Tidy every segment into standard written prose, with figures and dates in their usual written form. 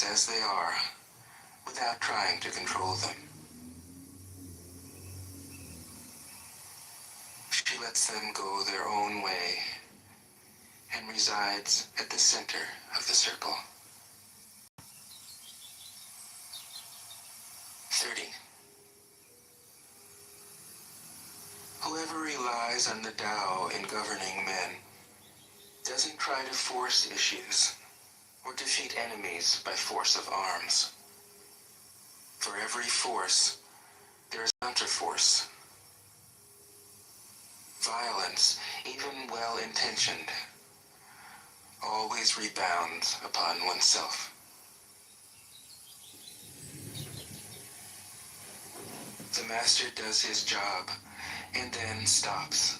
things as they are, without trying to control them. She lets them go their own way and resides at the center of the circle. 30. Whoever relies on the Tao in governing men doesn't try to force issues or defeat enemies by force of arms. For every force, there is counterforce. Violence, even well-intentioned, always rebounds upon oneself. The master does his job and then stops.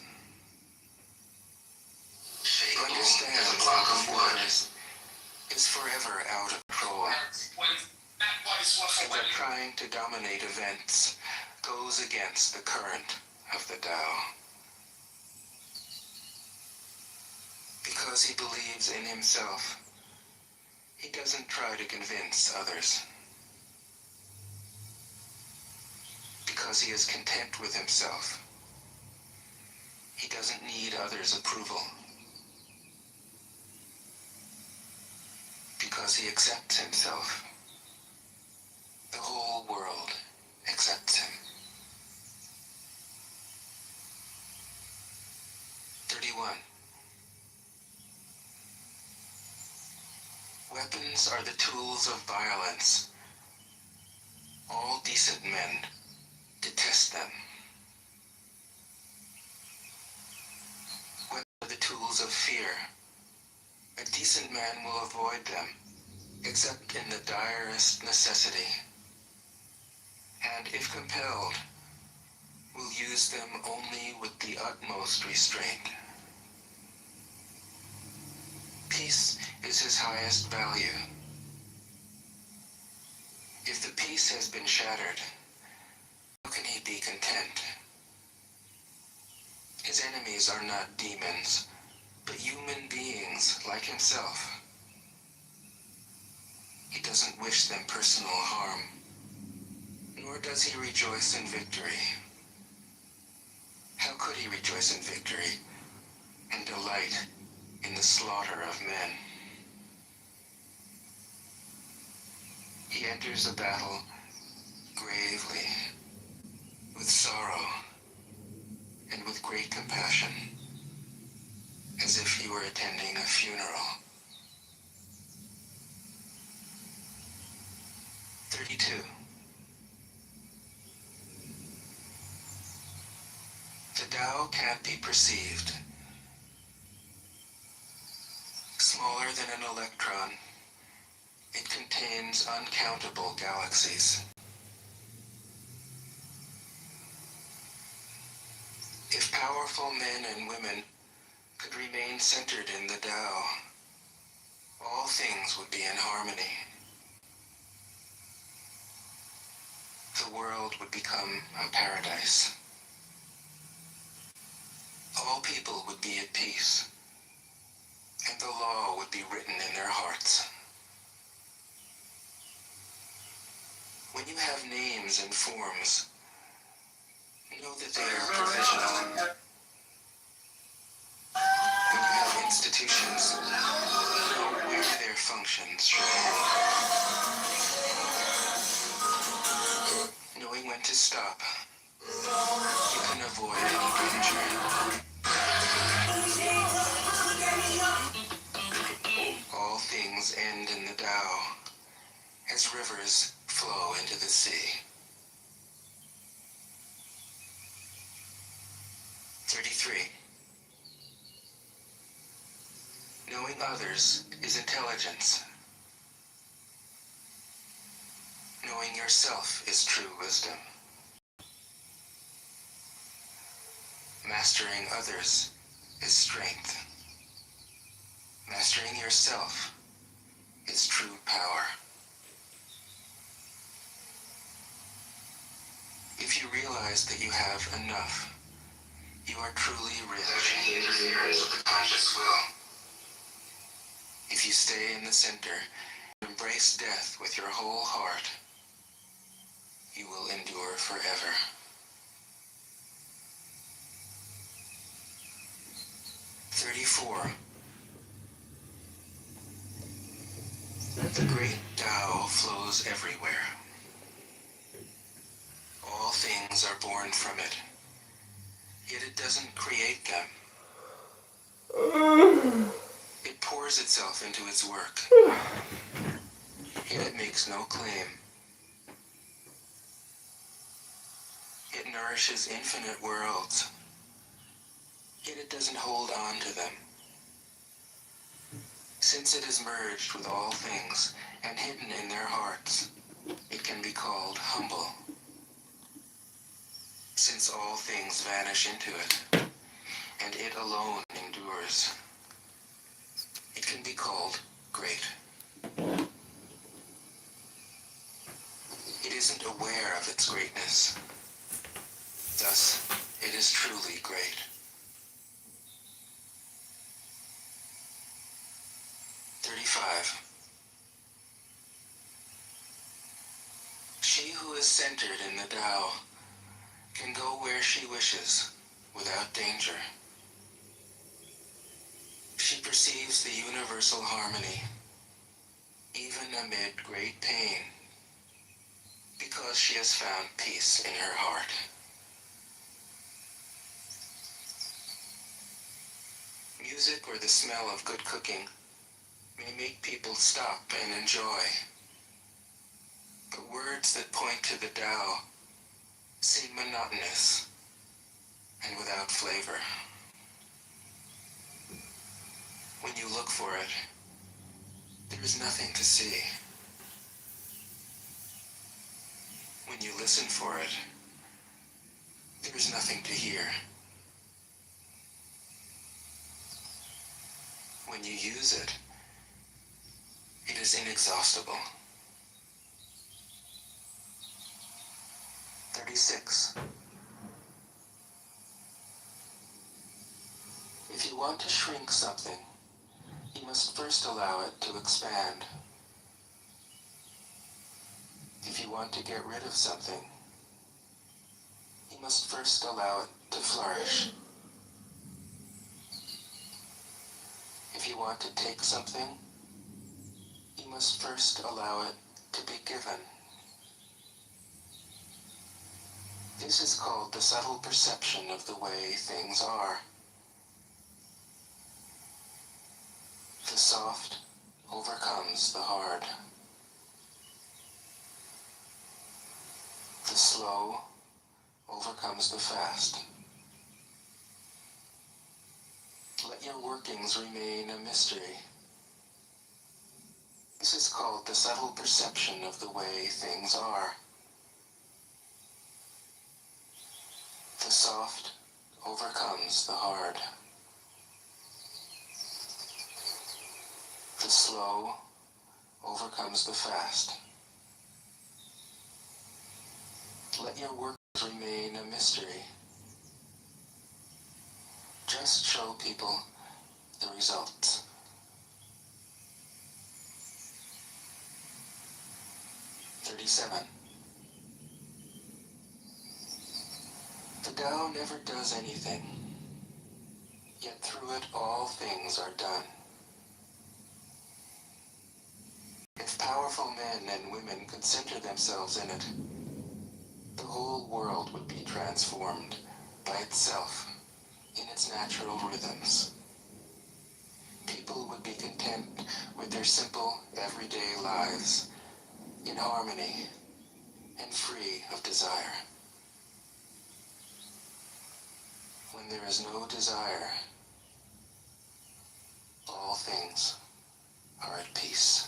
He understands that the forest is forever out of control, and that trying to dominate events goes against the current of the Tao. Because he believes in himself, he doesn't try to convince others. Because he is content with himself, he doesn't need others' approval. Because he accepts himself, the whole world accepts him. 31. Weapons are the tools of violence. All decent men detest them. Weapons are the tools of fear. A decent man will avoid them, except in the direst necessity, and if compelled, will use them only with the utmost restraint. Peace is his highest value. If the peace has been shattered, how can he be content? His enemies are not demons, but human beings like himself. He doesn't wish them personal harm, nor does he rejoice in victory. How could he rejoice in victory and delight in the slaughter of men? He enters a battle gravely, with sorrow, and with great compassion, as if he were attending a funeral. 32. The Tao can't be perceived. Smaller than an electron, it contains uncountable galaxies. If powerful men and women could remain centered in the Tao, all things would be in harmony. The world would become a paradise. All people would be at peace, and the law would be written in their hearts. When you have names and forms, know that they are provisional. When you have institutions, know where their functions should end. Knowing when to stop, you can avoid any danger. All things end in the Tao, as rivers flow into the sea. 33. Knowing others is intelligence. Knowing yourself is true wisdom. Mastering others is strength. Mastering yourself is true power. If you realize that you have enough, you are truly rich. Interference with the conscious will. If you stay in the center, embrace death with your whole heart, you will endure forever. 34. The great Tao flows everywhere. All things are born from it, yet it doesn't create them. It pours itself into its work, yet it makes no claim. It nourishes infinite worlds, yet it doesn't hold on to them. Since it is merged with all things and hidden in their hearts, it can be called humble. Since all things vanish into it, and it alone endures, it can be called great. It isn't aware of its greatness. Thus, it is truly great. 35. She who is centered in the Tao can go where she wishes without danger. She perceives the universal harmony, even amid great pain, because she has found peace in her heart. Music or the smell of good cooking may make people stop and enjoy, but words that point to the Tao seem monotonous and without flavor. When you look for it, there is nothing to see. When you listen for it, there is nothing to hear. When you use it, it is inexhaustible. 36. If you want to shrink something, you must first allow it to expand. If you want to get rid of something, you must first allow it to flourish. If you want to take something, you must first allow it to be given. This is called the subtle perception of the way things are. The soft overcomes the hard. The slow overcomes the fast. Let your workings remain a mystery. This is called the subtle perception of the way things are. The soft overcomes the hard. The slow overcomes the fast. Let your workings remain a mystery. Just show people the results. 37. The Tao never does anything, yet through it all things are done. If powerful men and women could center themselves in it, the whole world would be transformed by itself in its natural rhythms. People would be content with their simple, everyday lives, in harmony and free of desire. When there is no desire, all things are at peace.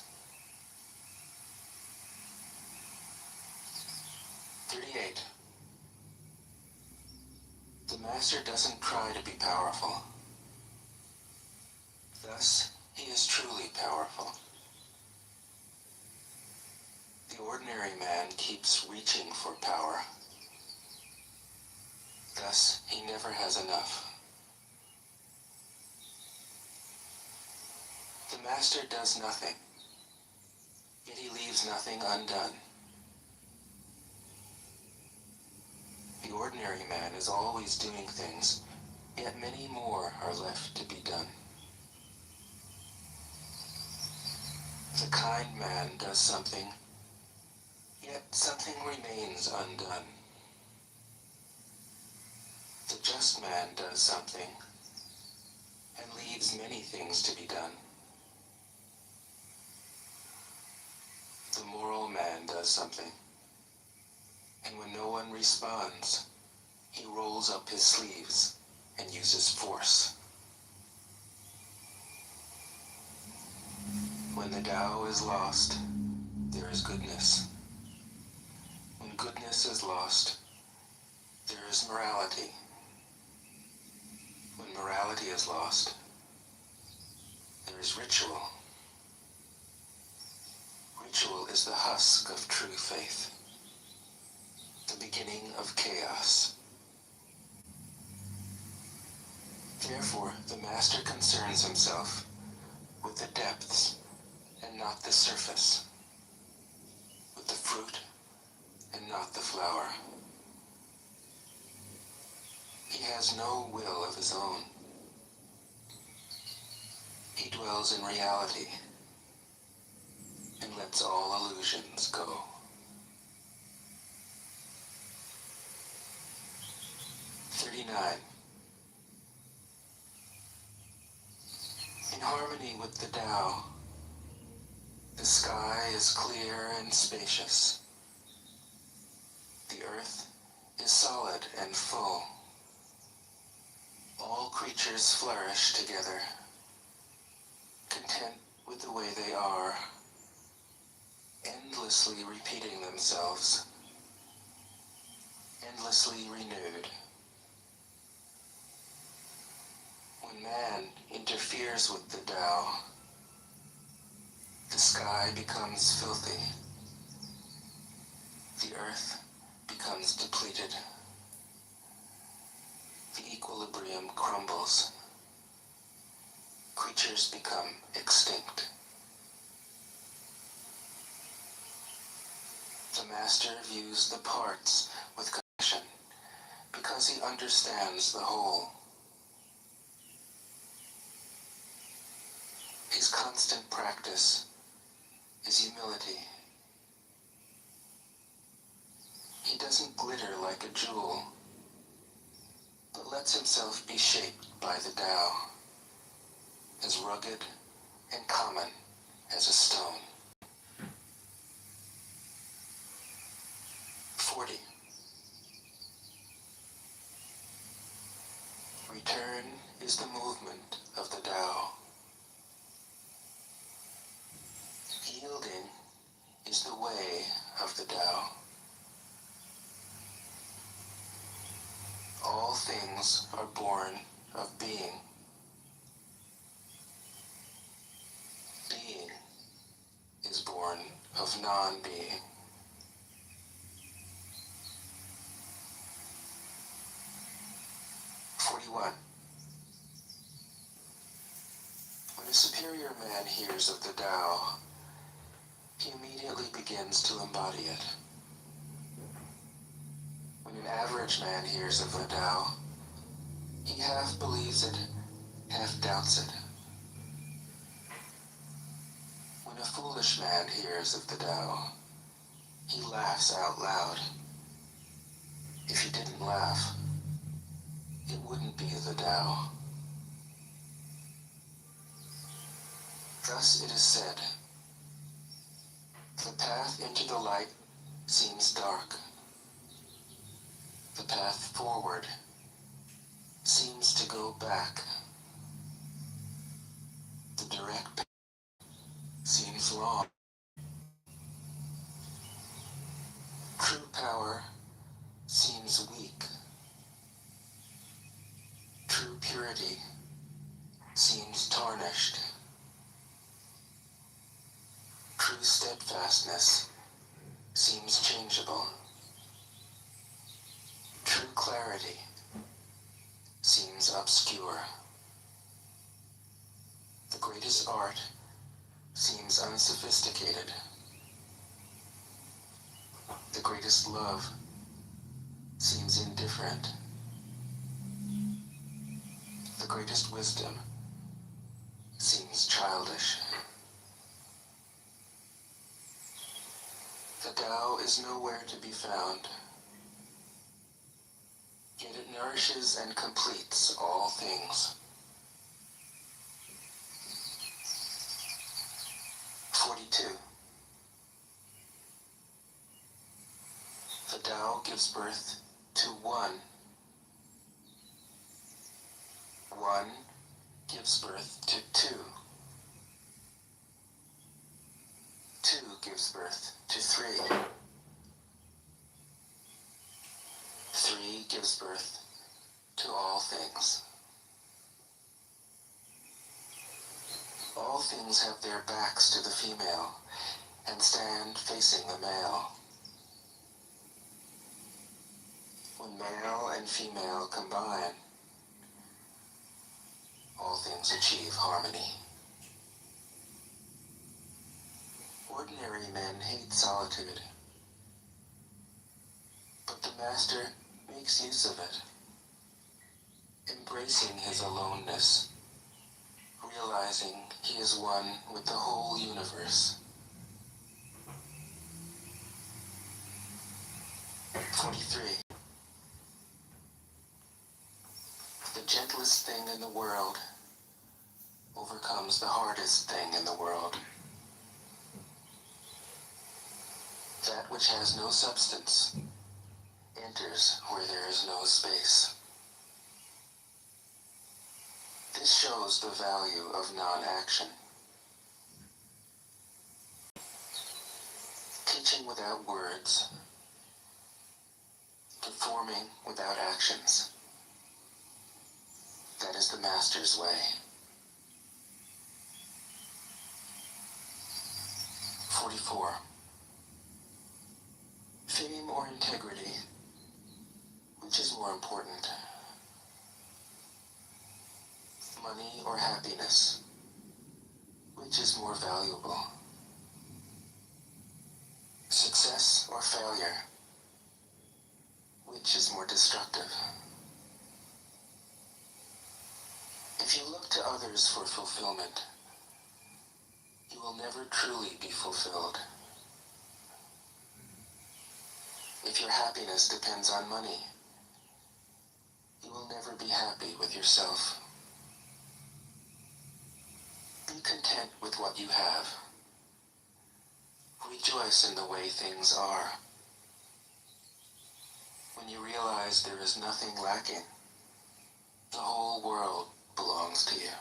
38. The Master doesn't try to be powerful. Thus, he is truly powerful. The ordinary man keeps reaching for power. Thus, he never has enough. The Master does nothing, Yet he leaves nothing undone. The ordinary man is always doing things, yet many more are left to be done. The kind man does something, yet something remains undone. The just man does something, and leaves many things to be done. The moral man does something, and when no one responds, he rolls up his sleeves and uses force. When the Tao is lost, there is goodness. When goodness is lost, there is morality. When morality is lost, there is ritual. Ritual is the husk of true faith, the beginning of chaos. Therefore, the master concerns himself with the depths and not the surface, with the fruit and not the flower. He has no will of his own. He dwells in reality and lets all illusions go. In harmony with the Tao, the sky is clear and spacious. The earth is solid and full. All creatures flourish together, content with the way they are, endlessly repeating themselves, endlessly renewed. When man interferes with the Tao, the sky becomes filthy, the earth becomes depleted, the equilibrium crumbles, creatures become extinct. The master views the parts with compassion because he understands the whole. His constant practice is humility. He doesn't glitter like a jewel, but lets himself be shaped by the Tao, as rugged and common as a stone. 40. Return is the movement of the Tao. Yielding is the way of the Tao. All things are born of being. Being is born of non-being. When a superior man hears of the Tao, he immediately begins to embody it. When an average man hears of the Tao, he half believes it, half doubts it. When a foolish man hears of the Tao, he laughs out loud. If he didn't laugh, it wouldn't be the Tao. Thus it is said, the path into the light seems dark. The path forward seems to go back. The direct path seems long. True power seems weak. True purity seems tarnished. True steadfastness seems changeable. True clarity seems obscure. The greatest art seems unsophisticated. The greatest love seems indifferent. The greatest wisdom seems childish. The Tao is nowhere to be found, yet it nourishes and completes all things. 42. The Tao gives birth to one. One gives birth to two. Two gives birth to three. Three gives birth to all things. All things have their backs to the female and stand facing the male. When male and female combine, all things achieve harmony. Ordinary men hate solitude, but the Master makes use of it, embracing his aloneness, realizing he is one with the whole universe. 43. The gentlest thing in the world overcomes the hardest thing in the world. That which has no substance enters where there is no space. This shows the value of non-action. Teaching without words, conforming without actions. That is the Master's way. 44. Fame or integrity, which is more important? Money or happiness, which is more valuable? Success or failure, which is more destructive? If you look to others for fulfillment, you will never truly be fulfilled. If your happiness depends on money, you will never be happy with yourself. Be content with what you have. Rejoice in the way things are. When you realize there is nothing lacking, the whole world belongs to you.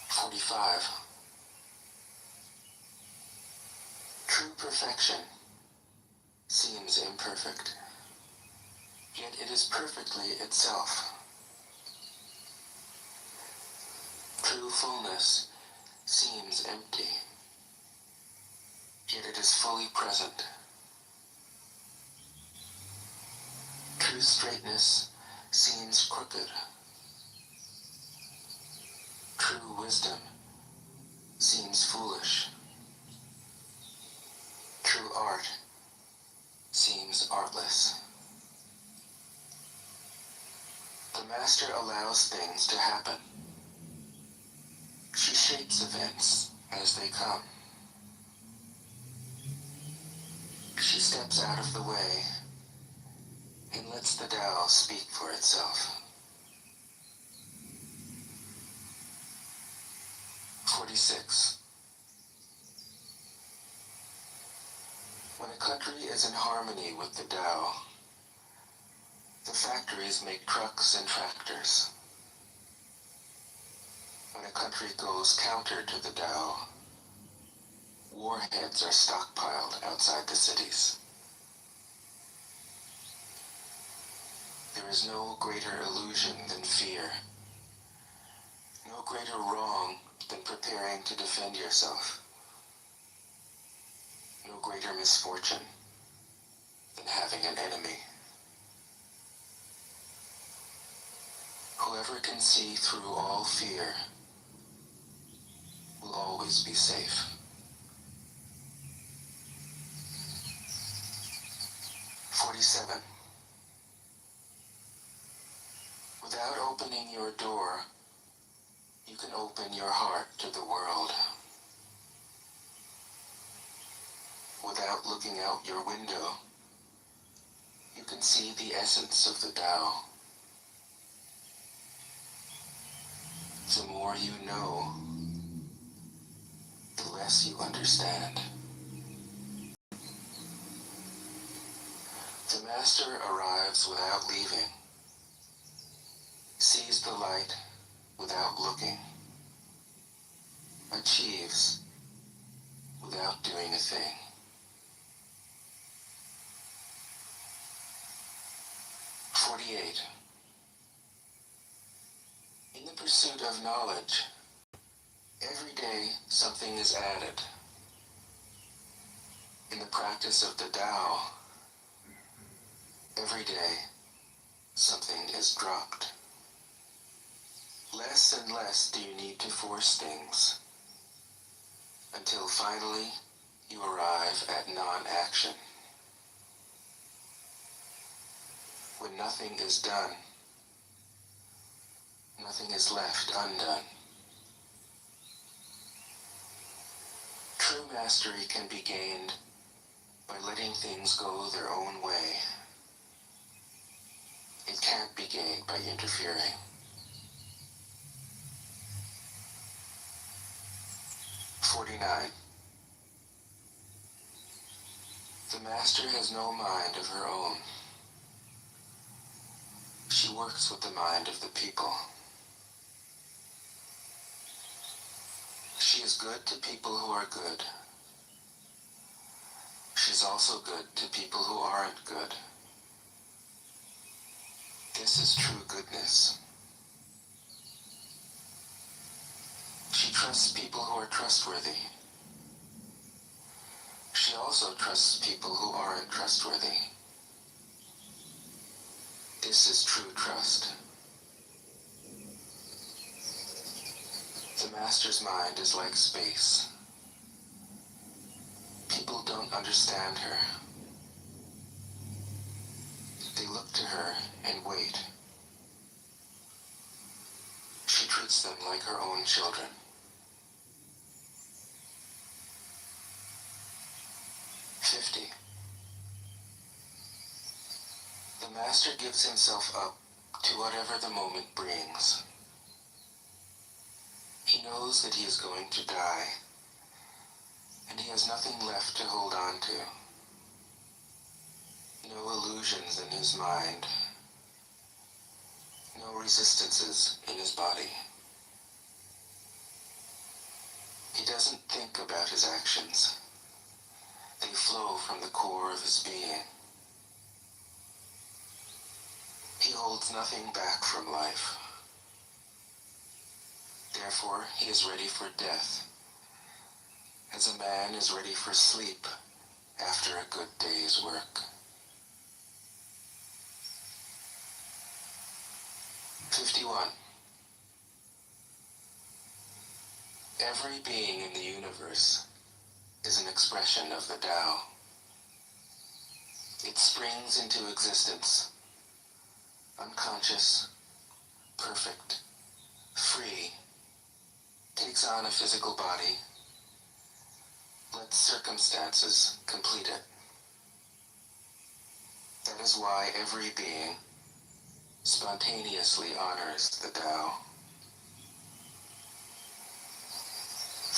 45. True perfection seems imperfect, yet it is perfectly itself. True fullness seems empty, yet it is fully present. True straightness seems crooked. True wisdom seems foolish. True art seems artless. The Master allows things to happen. She shapes events as they come. She steps out of the way and lets the Tao speak for itself. 46. When a country is in harmony with the Tao, the factories make trucks and tractors. When a country goes counter to the Tao, warheads are stockpiled outside the cities. There is no greater illusion than fear, no greater wrong than preparing to defend yourself, no greater misfortune than having an enemy. Whoever can see through all fear will always be safe. 47. Without opening your door, you can open your heart to the world. Without looking out your window, you can see the essence of the Tao. The more you know, the less you understand. The Master arrives without leaving, sees the light without looking, achieves without doing a thing. 48. In the pursuit of knowledge, every day something is added. In the practice of the Tao, every day something is dropped. Less and less do you need to force things, until finally you arrive at non-action. When nothing is done, nothing is left undone. True mastery can be gained by letting things go their own way. It can't be gained by interfering. 49. The Master has no mind of her own. She works with the mind of the people. She is good to people who are good. She's also good to people who aren't good. This is true goodness. She trusts people who are trustworthy. She also trusts people who aren't trustworthy. This is true trust. The Master's mind is like space. People don't understand her. They look to her and wait. She treats them like her own children. 50. The Master gives himself up to whatever the moment brings. He knows that he is going to die, and he has nothing left to hold on to. No illusions in his mind, no resistances in his body. He doesn't think about his actions. They flow from the core of his being. He holds nothing back from life. Therefore, he is ready for death, as a man is ready for sleep after a good day's work. 51. Every being in the universe is an expression of the Tao. It springs into existence, unconscious, perfect, free, takes on a physical body, lets circumstances complete it. That is why every being spontaneously honors the Tao.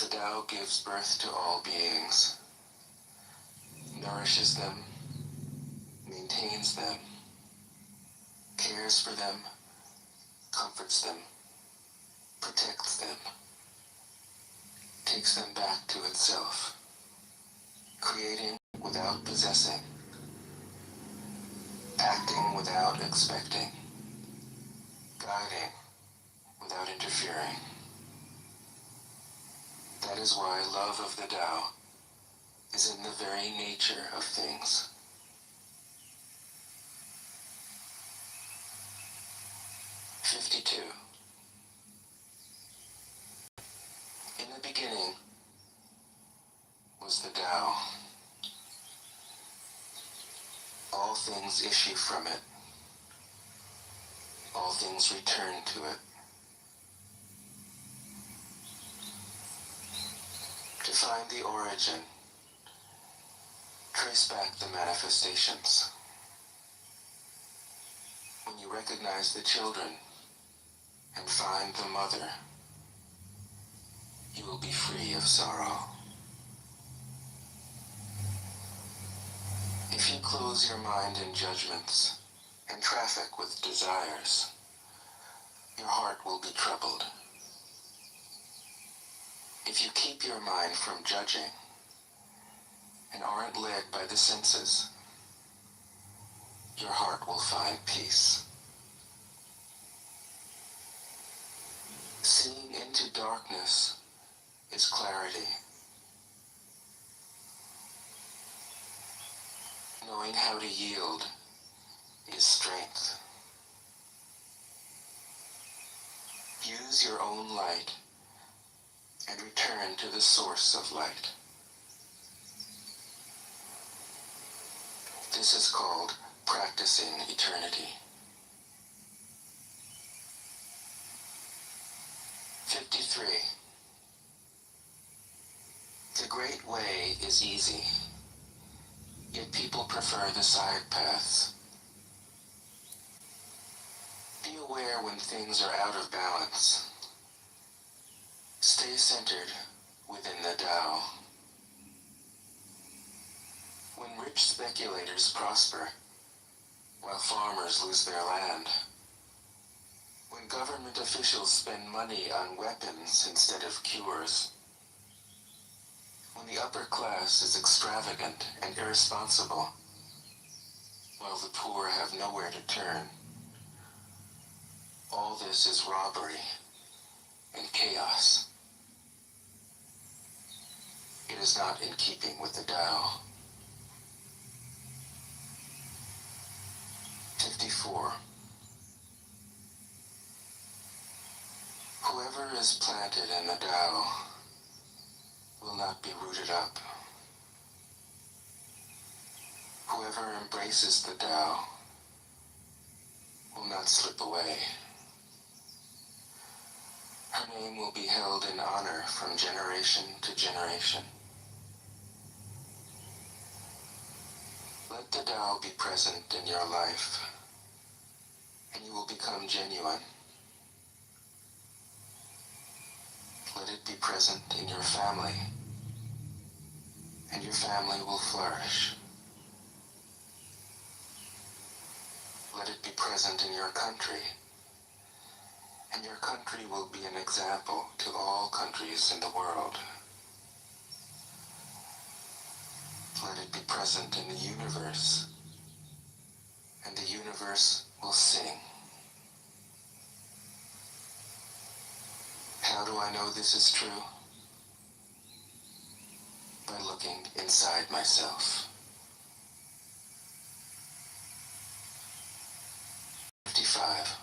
The Tao gives birth to all beings, nourishes them, maintains them, cares for them, comforts them, protects them, takes them back to itself, creating without possessing, acting without expecting, guiding without interfering. That is why love of the Tao is in the very nature of things. 52. In the beginning was the Tao. All things issue from it. All things return to it. To find the origin, trace back the manifestations. When you recognize the children and find the mother, you will be free of sorrow. If you close your mind in judgments and traffic with desires, your heart will be troubled. If you keep your mind from judging and aren't led by the senses, your heart will find peace. Seeing into darkness is clarity. Knowing how to yield is strength. Use your own light and return to the source of light. This is called practicing eternity. 53. The great way is easy, yet people prefer the side paths. Be aware when things are out of balance. Stay centered within the Tao. When rich speculators prosper, while farmers lose their land, when government officials spend money on weapons instead of cures, when the upper class is extravagant and irresponsible, while the poor have nowhere to turn, all this is robbery and chaos. It is not in keeping with the Tao. 54. Whoever is planted in the Tao will not be rooted up. Whoever embraces the Tao will not slip away. Her name will be held in honor from generation to generation. Let the Tao be present in your life, and you will become genuine. Let it be present in your family, and your family will flourish. Let it be present in your country, and your country will be an example to all countries in the world. Let it be present in the universe, and the universe will sing. How do I know this is true? By looking inside myself. 55.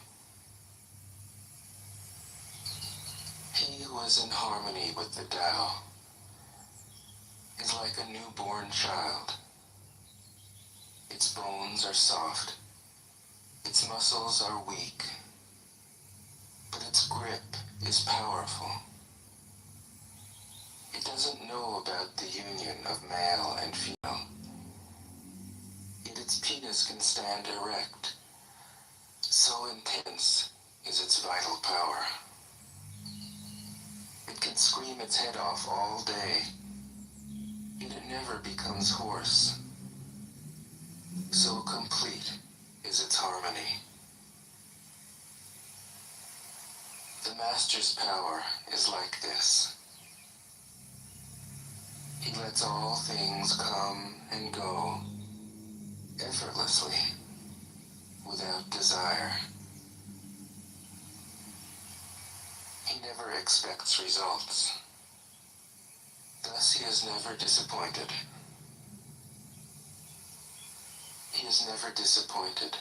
He who is in harmony with the Tao is like a newborn child. Its bones are soft, its muscles are weak, but its grip is powerful. It doesn't know about the union of male and female, yet its penis can stand erect. So intense is its vital power. It can scream its head off all day, yet it never becomes hoarse. So complete is its harmony. The Master's power is like this. He lets all things come and go effortlessly, without desire. He never expects results. Thus he is never disappointed. He is never disappointed.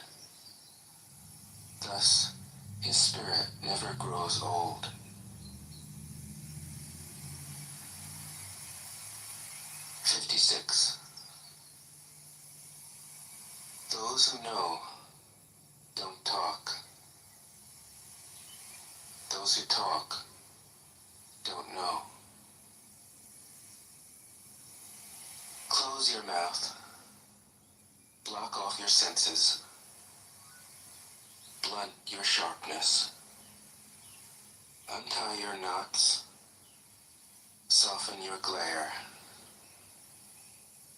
Thus his spirit never grows old. 56. Those Those who know don't talk. Those who talk don't know. Close your mouth. Block off your senses. Blunt your sharpness. Untie your knots. Soften your glare.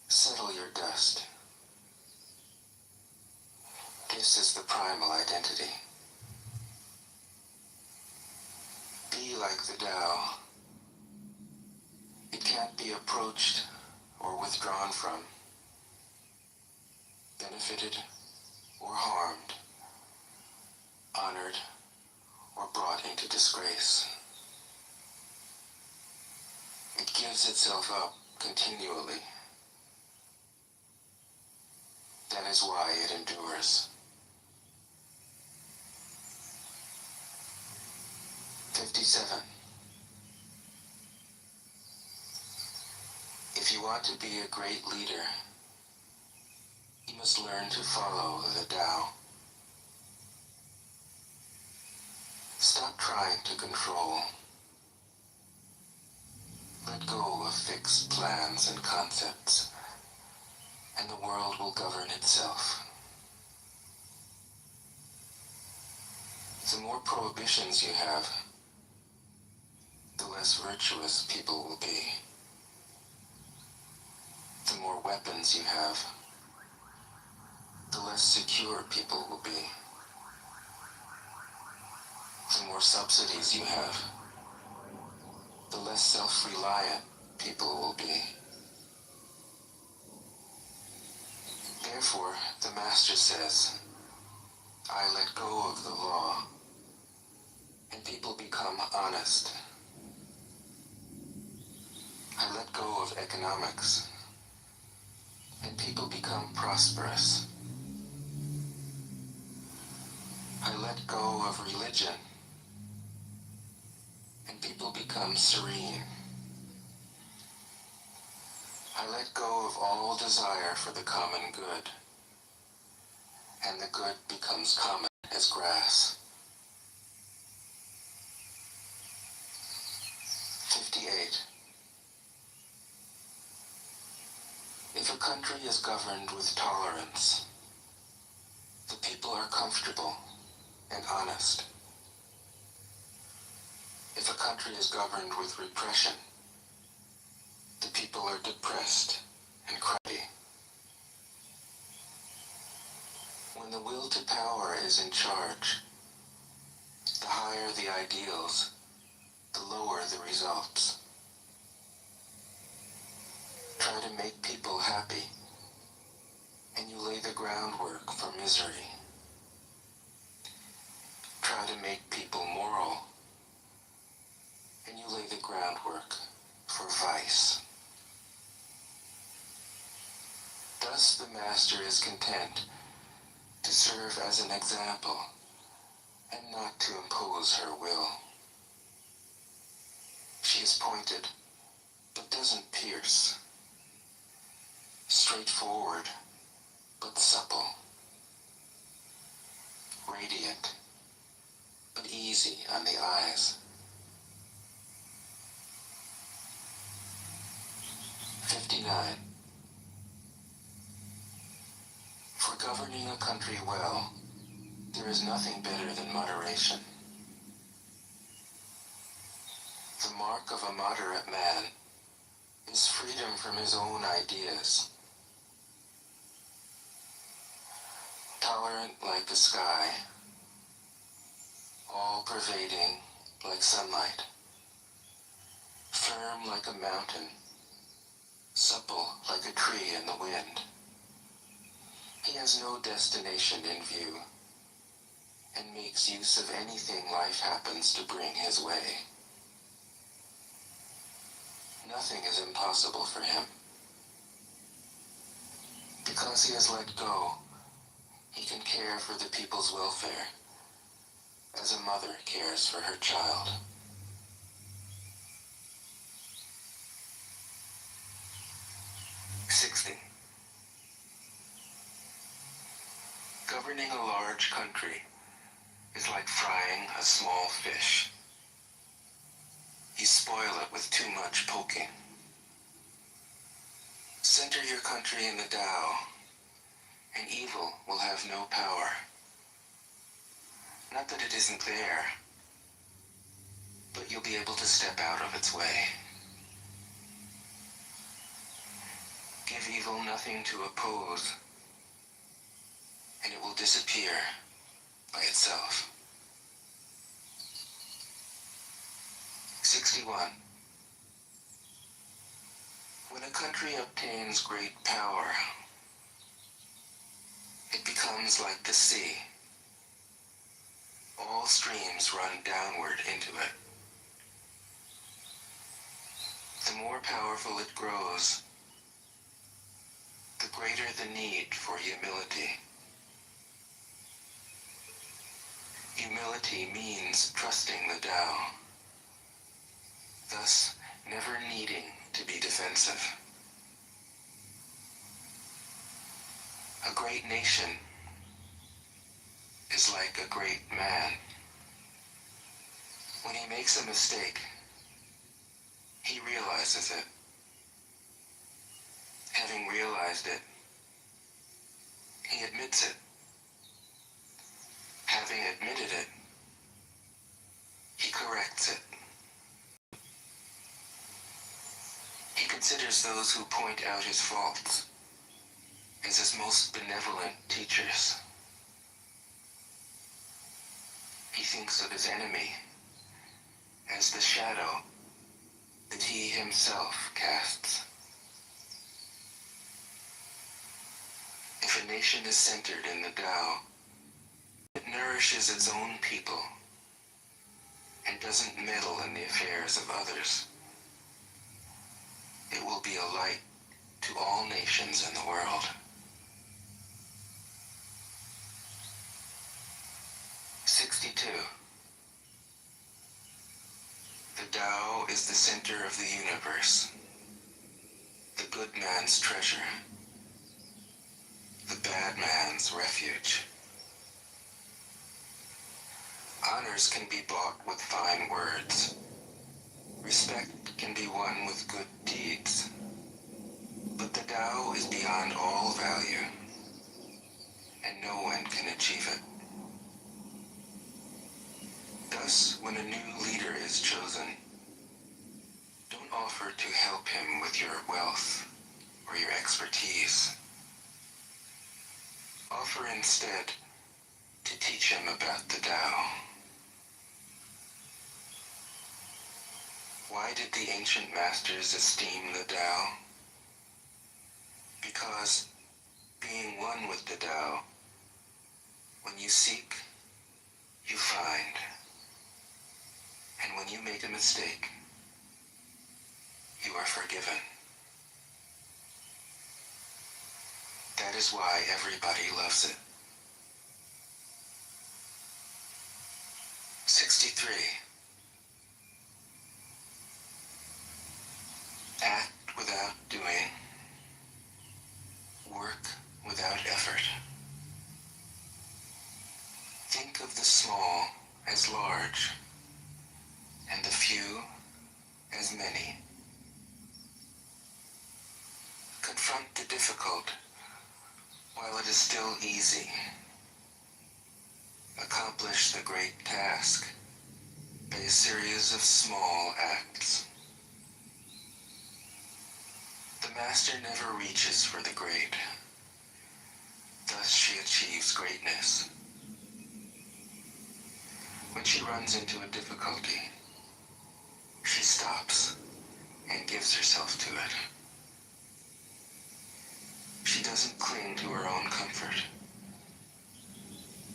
Settle your dust. This is the primal identity. Be like the Tao. It can't be approached or withdrawn from, benefited or harmed, honored or brought into disgrace. It gives itself up continually. That is why it endures. 57. If you want to be a great leader, you must learn to follow the Tao. Stop trying to control. Let go of fixed plans and concepts, and the world will govern itself. The more prohibitions you have, the less virtuous people will be. The more weapons you have, the less secure people will be. The more subsidies you have, the less self-reliant people will be. Therefore, the Master says, I let go of the law, and people become honest. I let go of economics, and people become prosperous. I let go of religion, and people become serene. I let go of all desire for the common good, and the good becomes common as grass. 58. If a country is governed with tolerance, the people are comfortable and honest. If a country is governed with repression, the people are depressed and crabby. When the will to power is in charge, the higher the ideals, the lower the results. Try to make people happy, and you lay the groundwork for misery. Try to make people moral, and you lay the groundwork for vice. Thus the Master is content to serve as an example and not to impose her will. She is pointed, but doesn't pierce. Straightforward, but supple. Radiant, but easy on the eyes. 59. For governing a country well, there is nothing better than moderation. The mark of a moderate man is freedom from his own ideas. Tolerant like the sky, all-pervading like sunlight, firm like a mountain, supple like a tree in the wind. He has no destination in view, and makes use of anything life happens to bring his way. Nothing is impossible for him. Because he has let go, he can care for the people's welfare, as a mother cares for her child. Governing a large country is like frying a small fish. You spoil it with too much poking. Center your country in the Tao, and evil will have no power. Not that it isn't there, but you'll be able to step out of its way. Give evil nothing to oppose, and it will disappear by itself. 61. When a country obtains great power, it becomes like the sea. All streams run downward into it. The more powerful it grows, the greater the need for humility. Humility means trusting the Tao, thus never needing to be defensive. A great nation is like a great man. When he makes a mistake, he realizes it. Having realized it, he admits it. Having admitted it, he corrects it. He considers those who point out his faults as his most benevolent teachers. He thinks of his enemy as the shadow that he himself casts. If a nation is centered in the Tao, it nourishes its own people and doesn't meddle in the affairs of others. It will be a light to all nations in the world. 62. The Tao is the center of the universe, the good man's treasure, the bad man's refuge. Honors can be bought with fine words. Respect can be won with good deeds. But the Tao is beyond all value, and no one can achieve it. Thus, when a new leader is chosen, don't offer to help him with your wealth or your expertise. Offer instead to teach him about the Tao. Why did the ancient masters esteem the Tao? Because, being one with the Tao, when you seek, you find. And when you make a mistake, you are forgiven. That is why everybody loves it. 63. Act without doing. Work without effort. Think of the small as large, and the few as many. Confront the difficult while it is still easy. Accomplish the great task by a series of small acts. The master never reaches for the great. Thus she achieves greatness. When she runs into a difficulty, she stops and gives herself to it. She doesn't cling to her own comfort.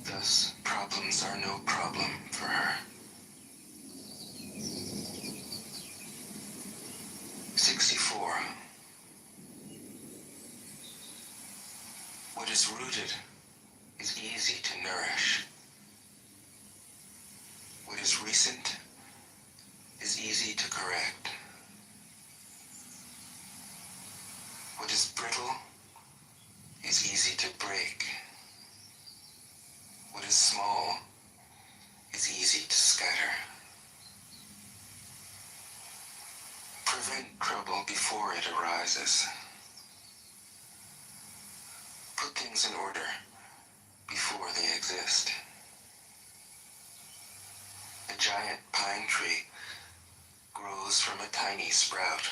Thus, problems are no problem for her. 64. What is rooted is easy to nourish. What is recent is easy to correct. What is brittle is easy to break. What is small is easy to scatter. Prevent trouble before it arises. Put things in order before they exist. A giant pine tree grows from a tiny sprout.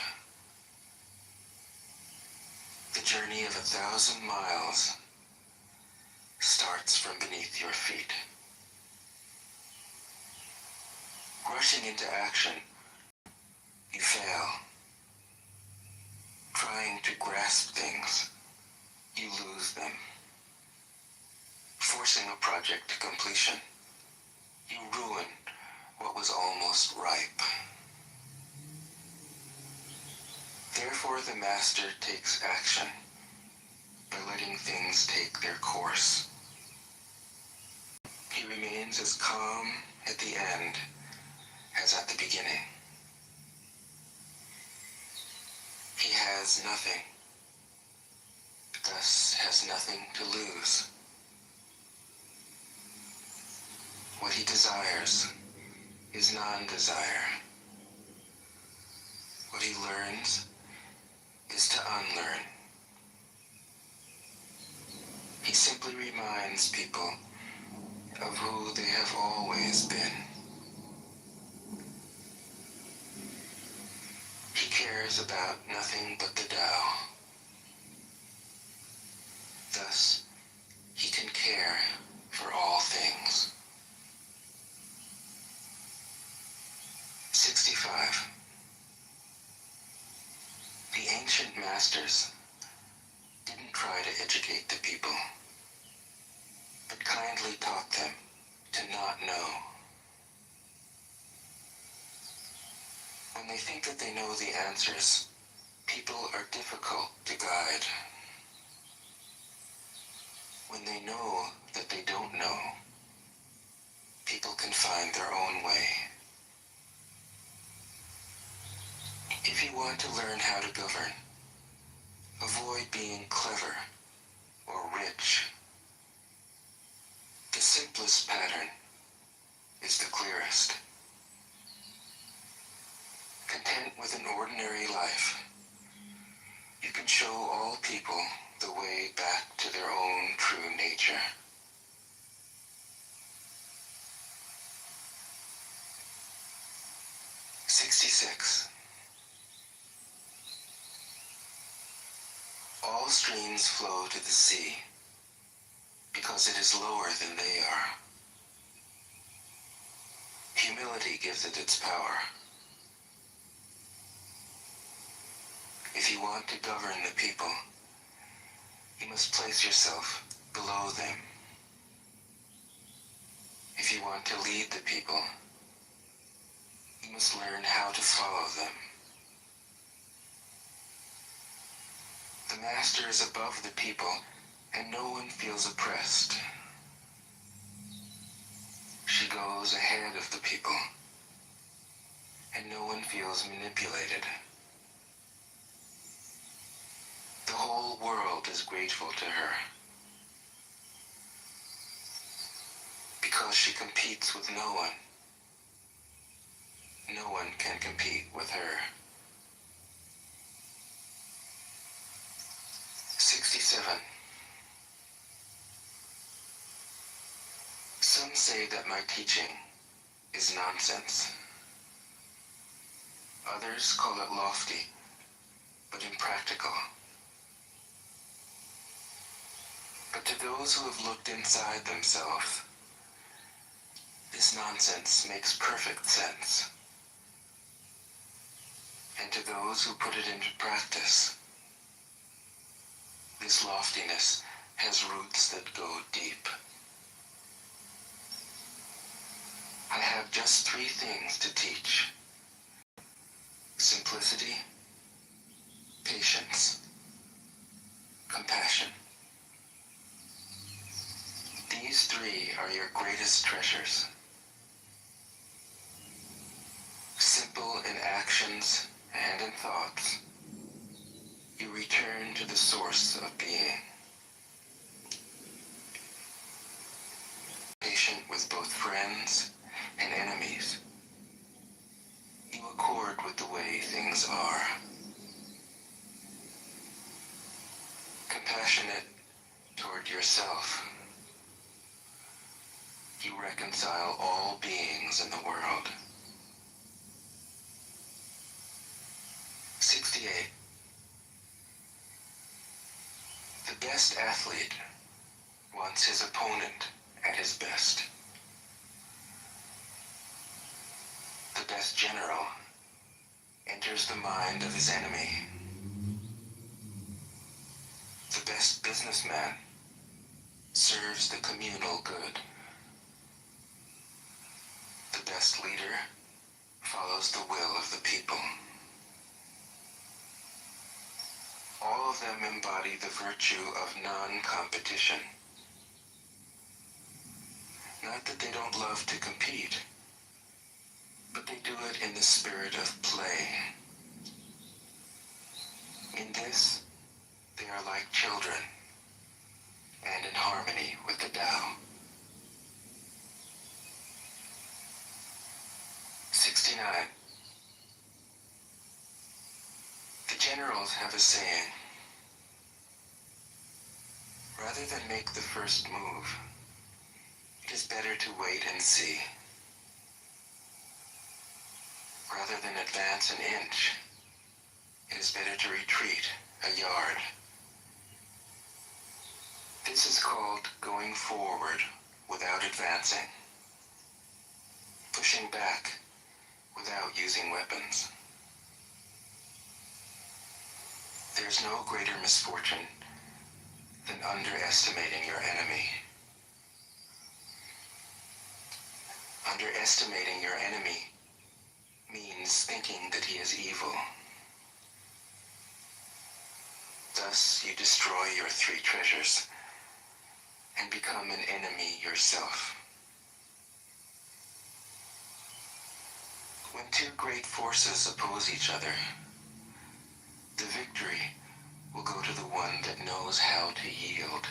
The journey of 1,000 miles starts from beneath your feet. Rushing into action, you fail. Trying to grasp things, you lose them. Forcing a project to completion, you ruin what was almost ripe. Therefore, the master takes action by letting things take their course. He remains as calm at the end as at the beginning. He has nothing, thus has nothing to lose. What he desires is non-desire. What he learns is to unlearn. He simply reminds people of who they have always been. He cares about nothing but the Tao. Thus, he can care for all things. 65. The ancient masters didn't try to educate the people, but kindly taught them to not know. When they think that they know the answers, people are difficult to guide. When they know that they don't know, people can find their own way. If you want to learn how to govern, avoid being clever or rich. The simplest pattern is the clearest. Content with an ordinary life, you can show all people the way back to their own true nature. '66. All streams flow to the sea because it is lower than they are. Humility gives it its power. If you want to govern the people, you must place yourself below them. If you want to lead the people, you must learn how to follow them. The master is above the people, and no one feels oppressed. She goes ahead of the people, and no one feels manipulated. The whole world is grateful to her, because she competes with no one. No one can compete with her. 67. Some say that my teaching is nonsense. Others call it lofty, but impractical. But to those who have looked inside themselves, this nonsense makes perfect sense. And to those who put it into practice, this loftiness has roots that go deep. I have just 3 things to teach: simplicity, patience, compassion. These 3 are your greatest treasures. Simple in actions and in thoughts, you return to the source of being. compassionate toward yourself. You reconcile all beings in the world. 68. The best athlete wants his opponent at his best. The best general enters the mind of his enemy. The best businessman serves the communal good. The best leader follows the will of the people. All of them embody the virtue of non-competition. Not that they don't love to compete, but they do it in the spirit of play. In this, they are like children, and in harmony with the Tao. 69. The generals have a saying: rather than make the first move, it is better to wait and see. Rather than advance an inch, it is better to retreat a yard. This is called going forward without advancing, pushing back without using weapons. There's no greater misfortune than underestimating your enemy. Underestimating your enemy means thinking that he is evil. Thus, you destroy your three treasures and become an enemy yourself. When two great forces oppose each other, the victory will go to the one that knows how to yield.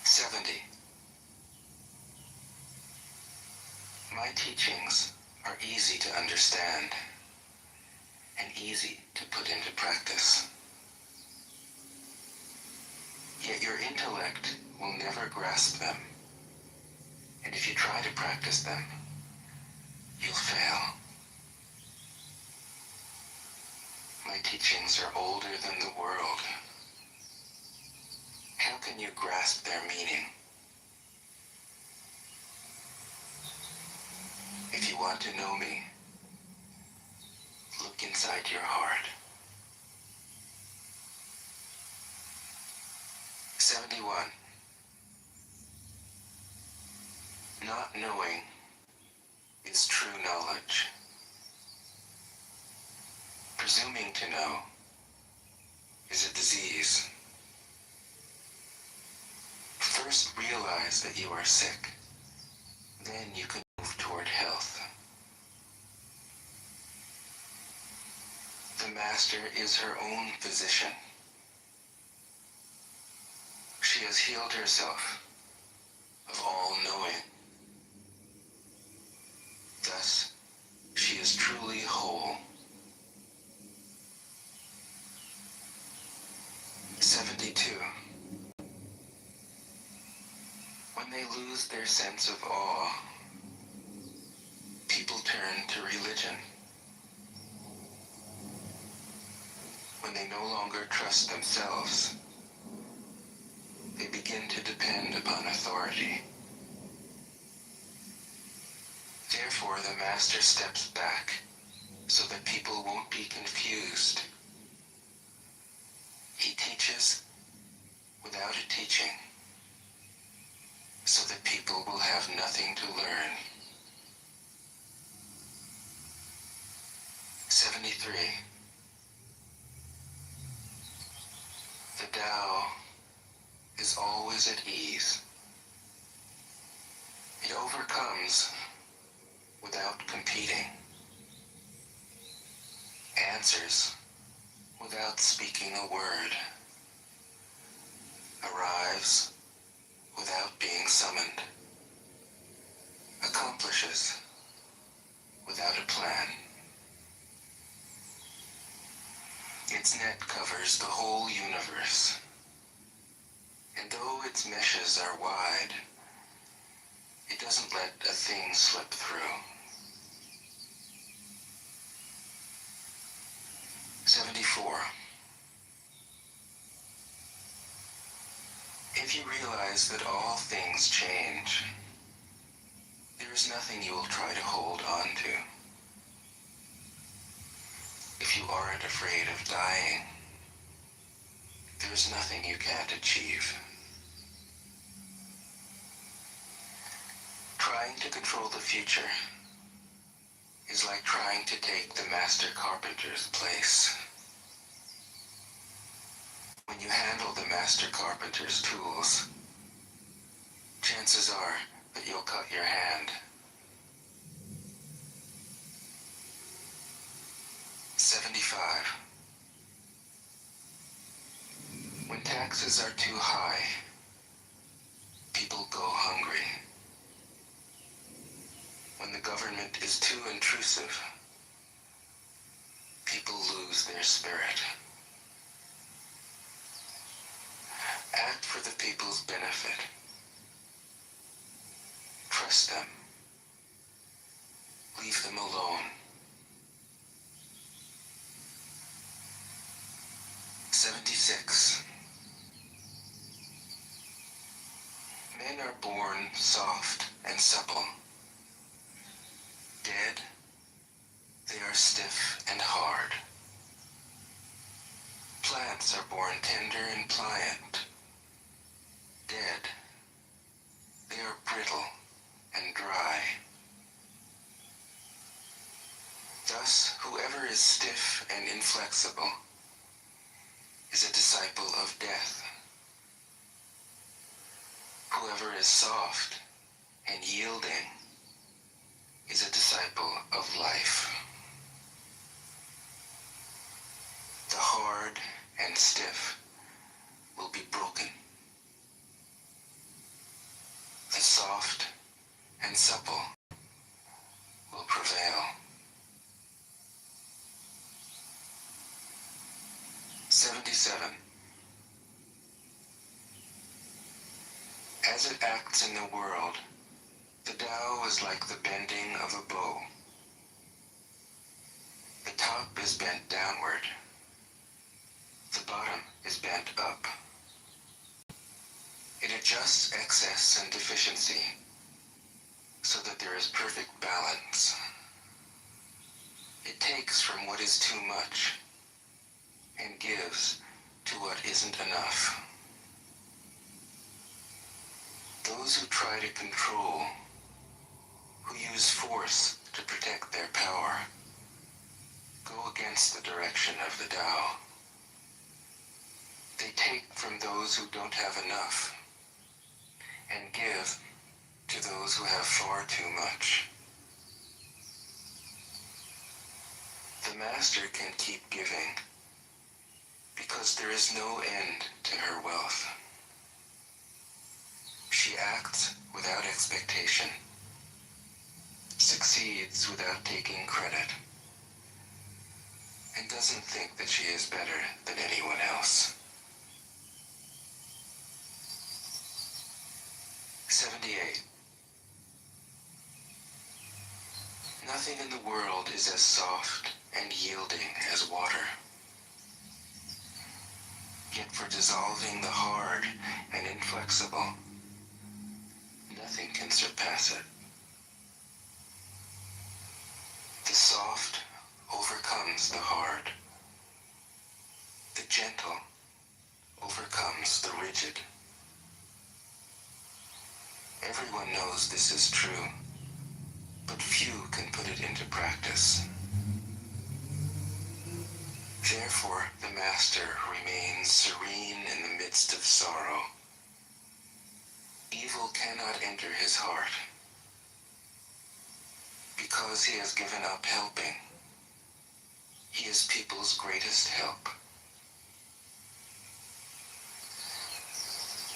70. My teachings are easy to understand and easy to put into practice. Yet your intellect will never grasp them, and if you try to practice them, you'll fail. My teachings are older than the world. How can you grasp their meaning? If you want to know me, look inside your heart. 71. Not knowing is true knowledge. Presuming to know is a disease. First realize that you are sick, then you can move toward health. The master is her own physician. She has healed herself of all knowing. Thus, she is truly whole. 72. When they lose their sense of awe, people turn to religion. When they no longer trust themselves, they begin to depend upon authority. Therefore, the master steps back so that people won't be confused. He teaches without a teaching, so that people will have nothing to learn. 73. The Tao is always at ease. It overcomes without competing, answers without speaking a word, arrives without being summoned, accomplishes without a plan. Its net covers the whole universe, and though its meshes are wide, it doesn't let a thing slip through. 74. If you realize that all things change, there is nothing you will try to hold on to. If you aren't afraid of dying, there is nothing you can't achieve. Trying to control the future is like trying to take the master carpenter's place. When you handle the master carpenter's tools, chances are that you'll cut your hand. 75. When taxes are too high, people go hungry. When the government is too intrusive, people lose their spirit. Act for the people's benefit. Trust them. Leave them alone. 76. Men are born soft and supple. Dead, they are stiff and hard. Plants are born tender and pliant. Dead, they are brittle and dry. Thus, whoever is stiff and inflexible is a disciple of death. Whoever is soft and yielding is a disciple of life. The hard and stiff will be broken. The soft and supple will prevail. 77. As it acts in the world, the Tao is like the bending of a bow. The top is bent downward. The bottom is bent up. It adjusts excess and deficiency so that there is perfect balance. It takes from what is too much and gives to what isn't enough. Those who try to control, who use force to protect their power, go against the direction of the Tao. They take from those who don't have enough and give to those who have far too much. The master can keep giving because there is no end to her wealth. She acts without expectation, succeeds without taking credit, and doesn't think that she is better than anyone else. 78. Nothing in the world is as soft and yielding as water. Yet for dissolving the hard and inflexible, nothing can surpass it. The soft overcomes the hard. The gentle overcomes the rigid. Everyone knows this is true, but few can put it into practice. Therefore, the master remains serene in the midst of sorrow. Evil cannot enter his heart, because he has given up helping. He is people's greatest help.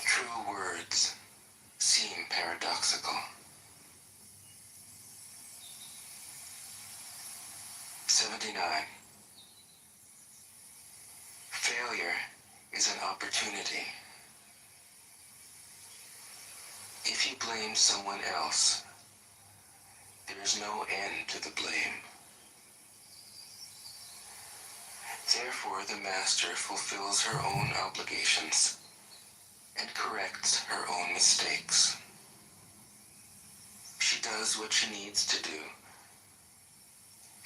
True words seem paradoxical. 79. Failure is an opportunity. If you blame someone else, there is no end to the blame. Therefore, the master fulfills her own obligations and corrects her own mistakes. She does what she needs to do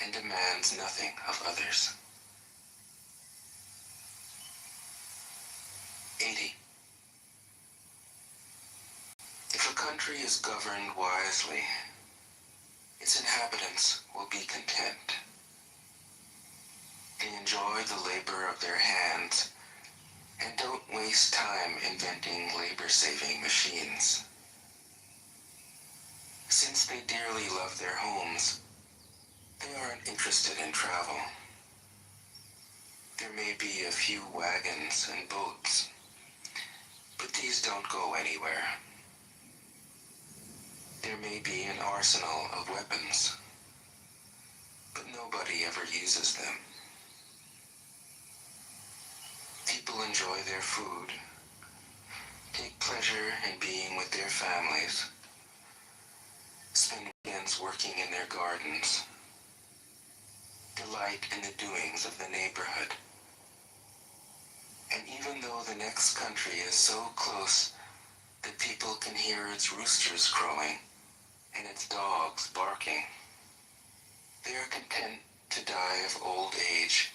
and demands nothing of others. 80. If a country is governed wisely, its inhabitants will be content. They enjoy the labor of their hands and don't waste time inventing labor-saving machines. Since they dearly love their homes, they aren't interested in travel. There may be a few wagons and boats, but these don't go anywhere. There may be an arsenal of weapons, but nobody ever uses them. People enjoy their food, take pleasure in being with their families, spend weekends working in their gardens, delight in the doings of the neighborhood. And even though the next country is so close that people can hear its roosters crowing and its dogs barking, they are content to die of old age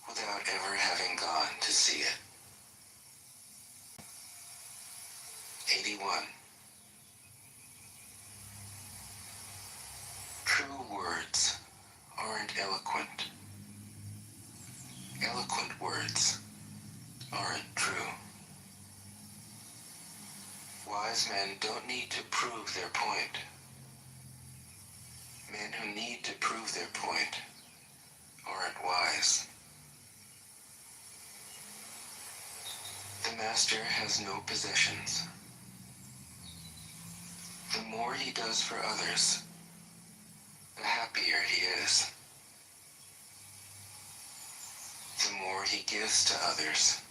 without ever having gone to see it. 81. True words aren't eloquent. Eloquent words aren't true. Wise men don't need to prove their point. Men who need to prove their point aren't wise. The master has no possessions. The more he does for others, the happier he is. The more he gives to others,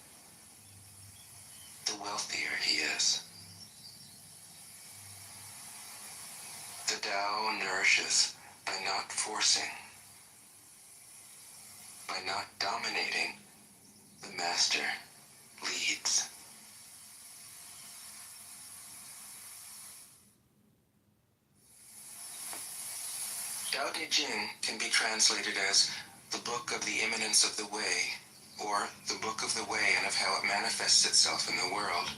the wealthier he is. The Tao nourishes by not forcing, by not dominating. The master leads. Tao Te Ching can be translated as the Book of the Immanence of the Way, or the Book of the Way and of how it manifests itself in the world,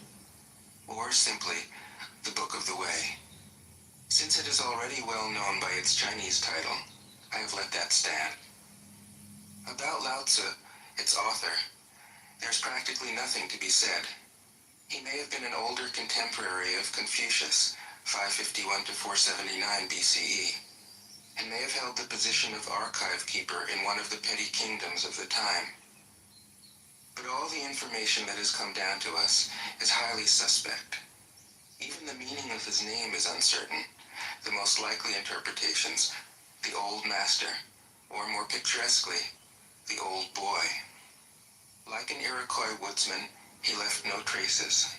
or simply the Book of the Way. Since it is already well known by its Chinese title, I have let that stand. About Lao Tzu, its author, there's practically nothing to be said. He may have been an older contemporary of Confucius, 551 to 479 BCE, and may have held the position of archive keeper in one of the petty kingdoms of the time. But all the information that has come down to us is highly suspect. Even the meaning of his name is uncertain. The most likely interpretations, the old master, or more picturesquely, the old boy. Like an Iroquois woodsman, he left no traces.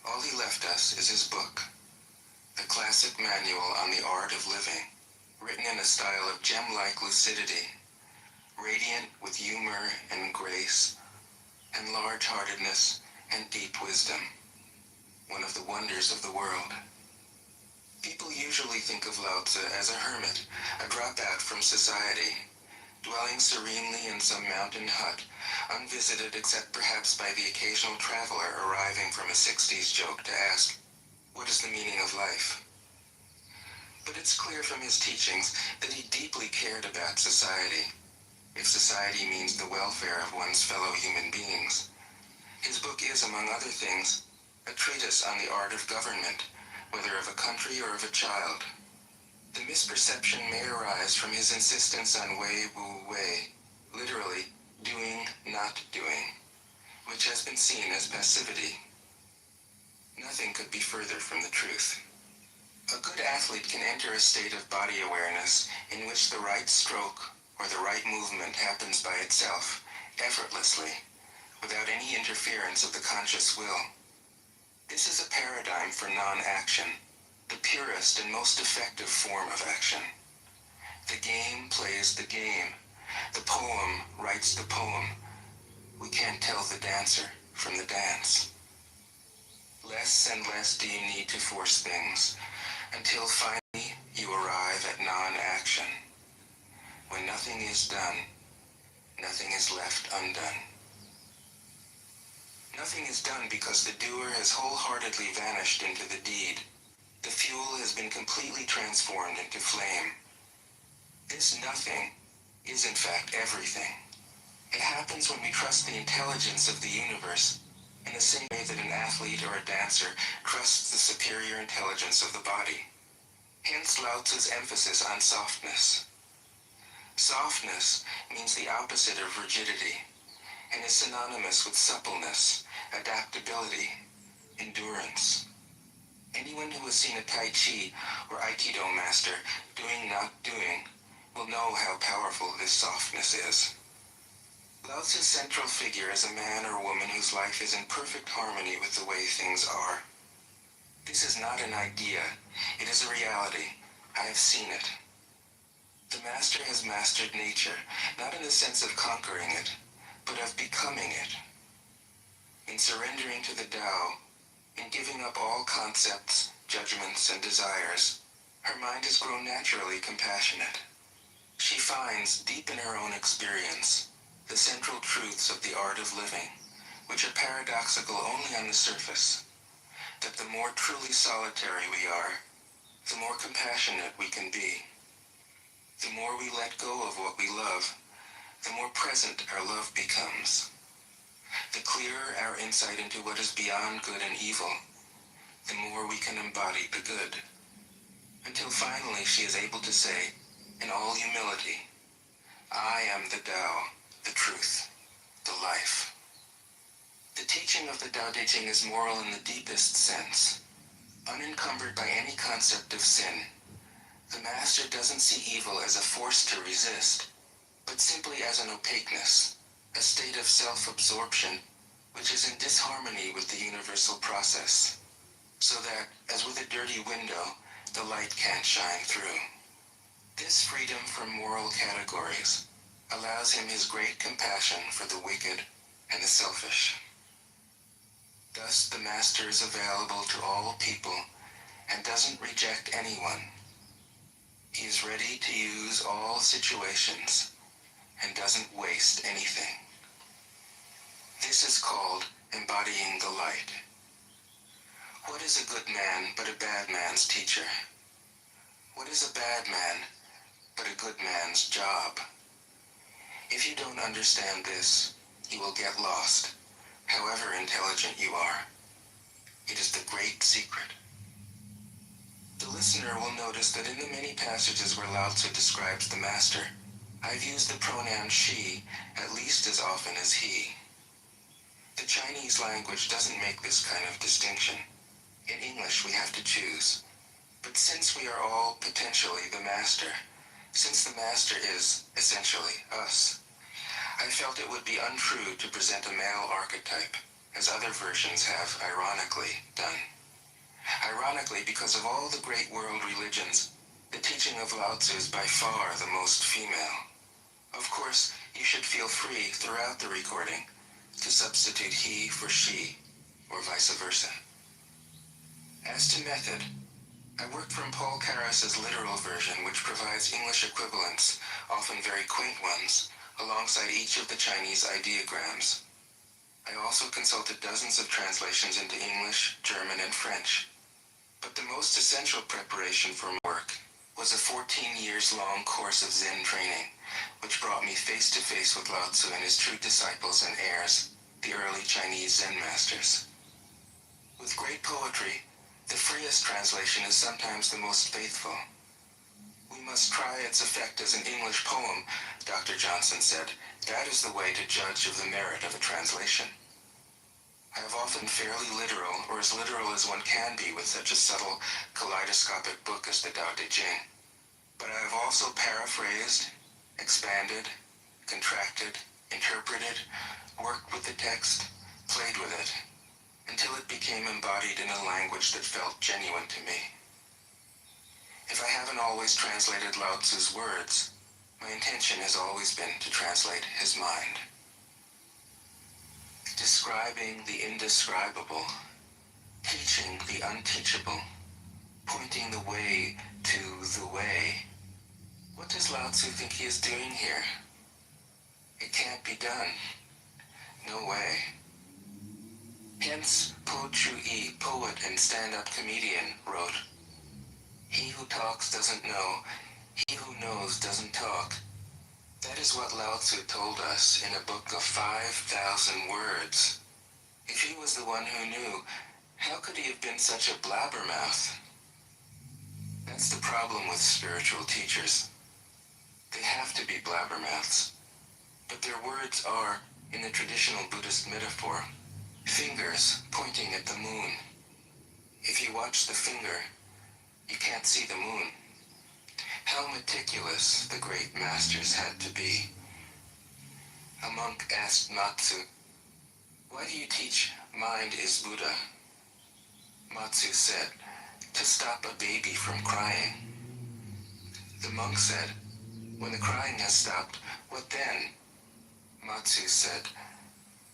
All he left us is his book, the classic manual on the art of living, written in a style of gem-like lucidity, radiant with humor and grace, and large-heartedness and deep wisdom, one of the wonders of the world. People usually think of Lao Tzu as a hermit, a dropout from society, dwelling serenely in some mountain hut, unvisited except perhaps by the occasional traveler arriving from a 60s joke to ask, what is the meaning of life? But it's clear from his teachings that he deeply cared about society, if society means the welfare of one's fellow human beings. His book is, among other things, a treatise on the art of government, whether of a country or of a child. The misperception may arise from his insistence on wei wu wei, literally, doing, not doing, which has been seen as passivity. Nothing could be further from the truth. A good athlete can enter a state of body awareness in which the right stroke or the right movement happens by itself, effortlessly, without any interference of the conscious will. This is a paradigm for non-action, the purest and most effective form of action. The game plays the game. The poem writes the poem. We can't tell the dancer from the dance. Less and less do you need to force things, until finally you arrive at non-action. When nothing is done, nothing is left undone. Nothing is done because the doer has wholeheartedly vanished into the deed. The fuel has been completely transformed into flame. This nothing is in fact everything. It happens when we trust the intelligence of the universe, in the same way that an athlete or a dancer trusts the superior intelligence of the body. Hence Lao Tzu's emphasis on softness. Softness means the opposite of rigidity, and is synonymous with suppleness, adaptability, endurance. Anyone who has seen a Tai Chi or Aikido master doing not doing will know how powerful this softness is. Lao Tzu's central figure is a man or woman whose life is in perfect harmony with the way things are. This is not an idea, it is a reality. I have seen it. The master has mastered nature, not in the sense of conquering it, but of becoming it. In surrendering to the Tao, in giving up all concepts, judgments, and desires, her mind has grown naturally compassionate. She finds, deep in her own experience, the central truths of the art of living, which are paradoxical only on the surface, that the more truly solitary we are, the more compassionate we can be. The more we let go of what we love, the more present our love becomes. The clearer our insight into what is beyond good and evil, the more we can embody the good. Until finally she is able to say, in all humility, I am the Tao, the truth, the life. The teaching of the Tao Te Ching is moral in the deepest sense. Unencumbered by any concept of sin, the master doesn't see evil as a force to resist, but simply as an opaqueness, a state of self-absorption which is in disharmony with the universal process, so that, as with a dirty window, the light can't shine through. This freedom from moral categories allows him his great compassion for the wicked and the selfish. Thus the master is available to all people and doesn't reject anyone. He is ready to use all situations and doesn't waste anything. This is called embodying the light. What is a good man but a bad man's teacher? What is a bad man but a good man's job? If you don't understand this, you will get lost, however intelligent you are. It is the great secret. The listener will notice that in the many passages where Lao Tzu describes the master, I've used the pronoun she at least as often as he. The Chinese language doesn't make this kind of distinction. In English we have to choose. But since we are all potentially the master, since the master is, essentially, us, I felt it would be untrue to present a male archetype, as other versions have, ironically, done. Ironically, because of all the great world religions, the teaching of Lao Tzu is by far the most female. Of course, you should feel free throughout the recording to substitute he for she, or vice versa. As to method, I worked from Paul Karas's literal version, which provides English equivalents, often very quaint ones, alongside each of the Chinese ideograms. I also consulted dozens of translations into English, German, and French. But the most essential preparation for my work was a 14 years long course of Zen training, which brought me face to face with Lao Tzu and his true disciples and heirs, the early Chinese Zen masters. With great poetry, the freest translation is sometimes the most faithful. We must try its effect as an English poem, Dr. Johnson said. That is the way to judge of the merit of a translation. I have often fairly literal, or as literal as one can be with such a subtle, kaleidoscopic book as the Tao Te Ching. But I have also paraphrased, expanded, contracted, interpreted, worked with the text, played with it, until it became embodied in a language that felt genuine to me. If I haven't always translated Lao Tzu's words, my intention has always been to translate his mind. Describing the indescribable, teaching the unteachable, pointing the way to the way. What does Lao Tzu think he is doing here? It can't be done. No way. Hence, Po Chu-yi, poet and stand-up comedian, wrote, "He who talks doesn't know, he who knows doesn't talk." That is what Lao Tzu told us in a book of 5,000 words. If he was the one who knew, how could he have been such a blabbermouth? That's the problem with spiritual teachers. They have to be blabbermouths. But their words are, in the traditional Buddhist metaphor, fingers pointing at the moon. If you watch the finger, you can't see the moon. How meticulous the great masters had to be. A monk asked Matsu, "Why do you teach mind is Buddha?" Matsu said, "To stop a baby from crying." The monk said, "When the crying has stopped, what then?" Matsu said,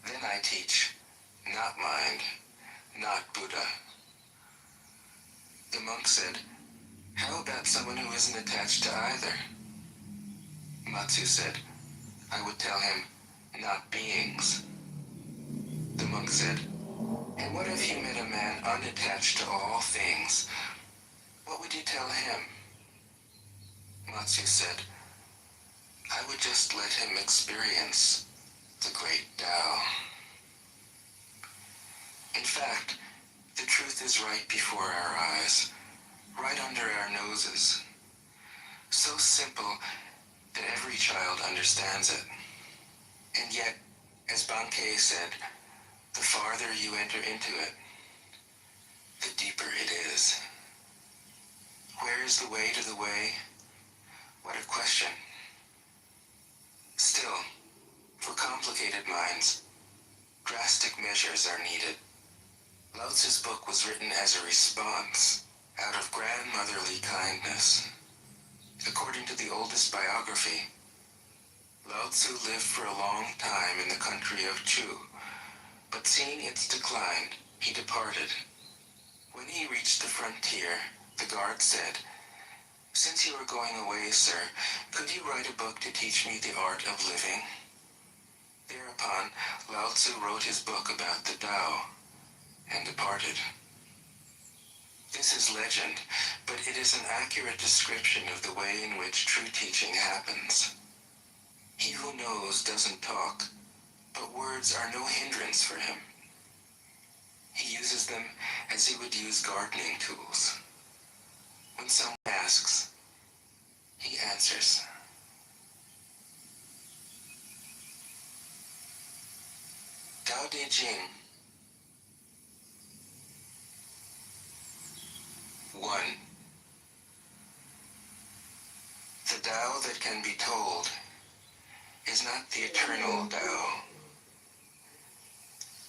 "Then I teach, not mind, not Buddha." The monk said, "How about someone who isn't attached to either?" Matsu said, "I would tell him, not beings." The monk said, "And what if you met a man unattached to all things? What would you tell him?" Matsu said, "I would just let him experience the great Tao." In fact, the truth is right before our eyes, right under our noses. So simple that every child understands it. And yet, as Bankei said, the farther you enter into it, the deeper it is. Where is the way to the way? What a question. Still, for complicated minds, drastic measures are needed. Lao Tzu's book was written as a response, out of grandmotherly kindness. According to the oldest biography, Lao Tzu lived for a long time in the country of Chu, but seeing its decline, he departed. When he reached the frontier, the guard said, "Since you are going away, sir, could you write a book to teach me the art of living?" Thereupon, Lao Tzu wrote his book about the Tao and departed. This is legend, but it is an accurate description of the way in which true teaching happens. He who knows doesn't talk, but words are no hindrance for him. He uses them as he would use gardening tools. When someone asks, he answers. Tao De Jing. 1. The Tao that can be told is not the eternal Tao.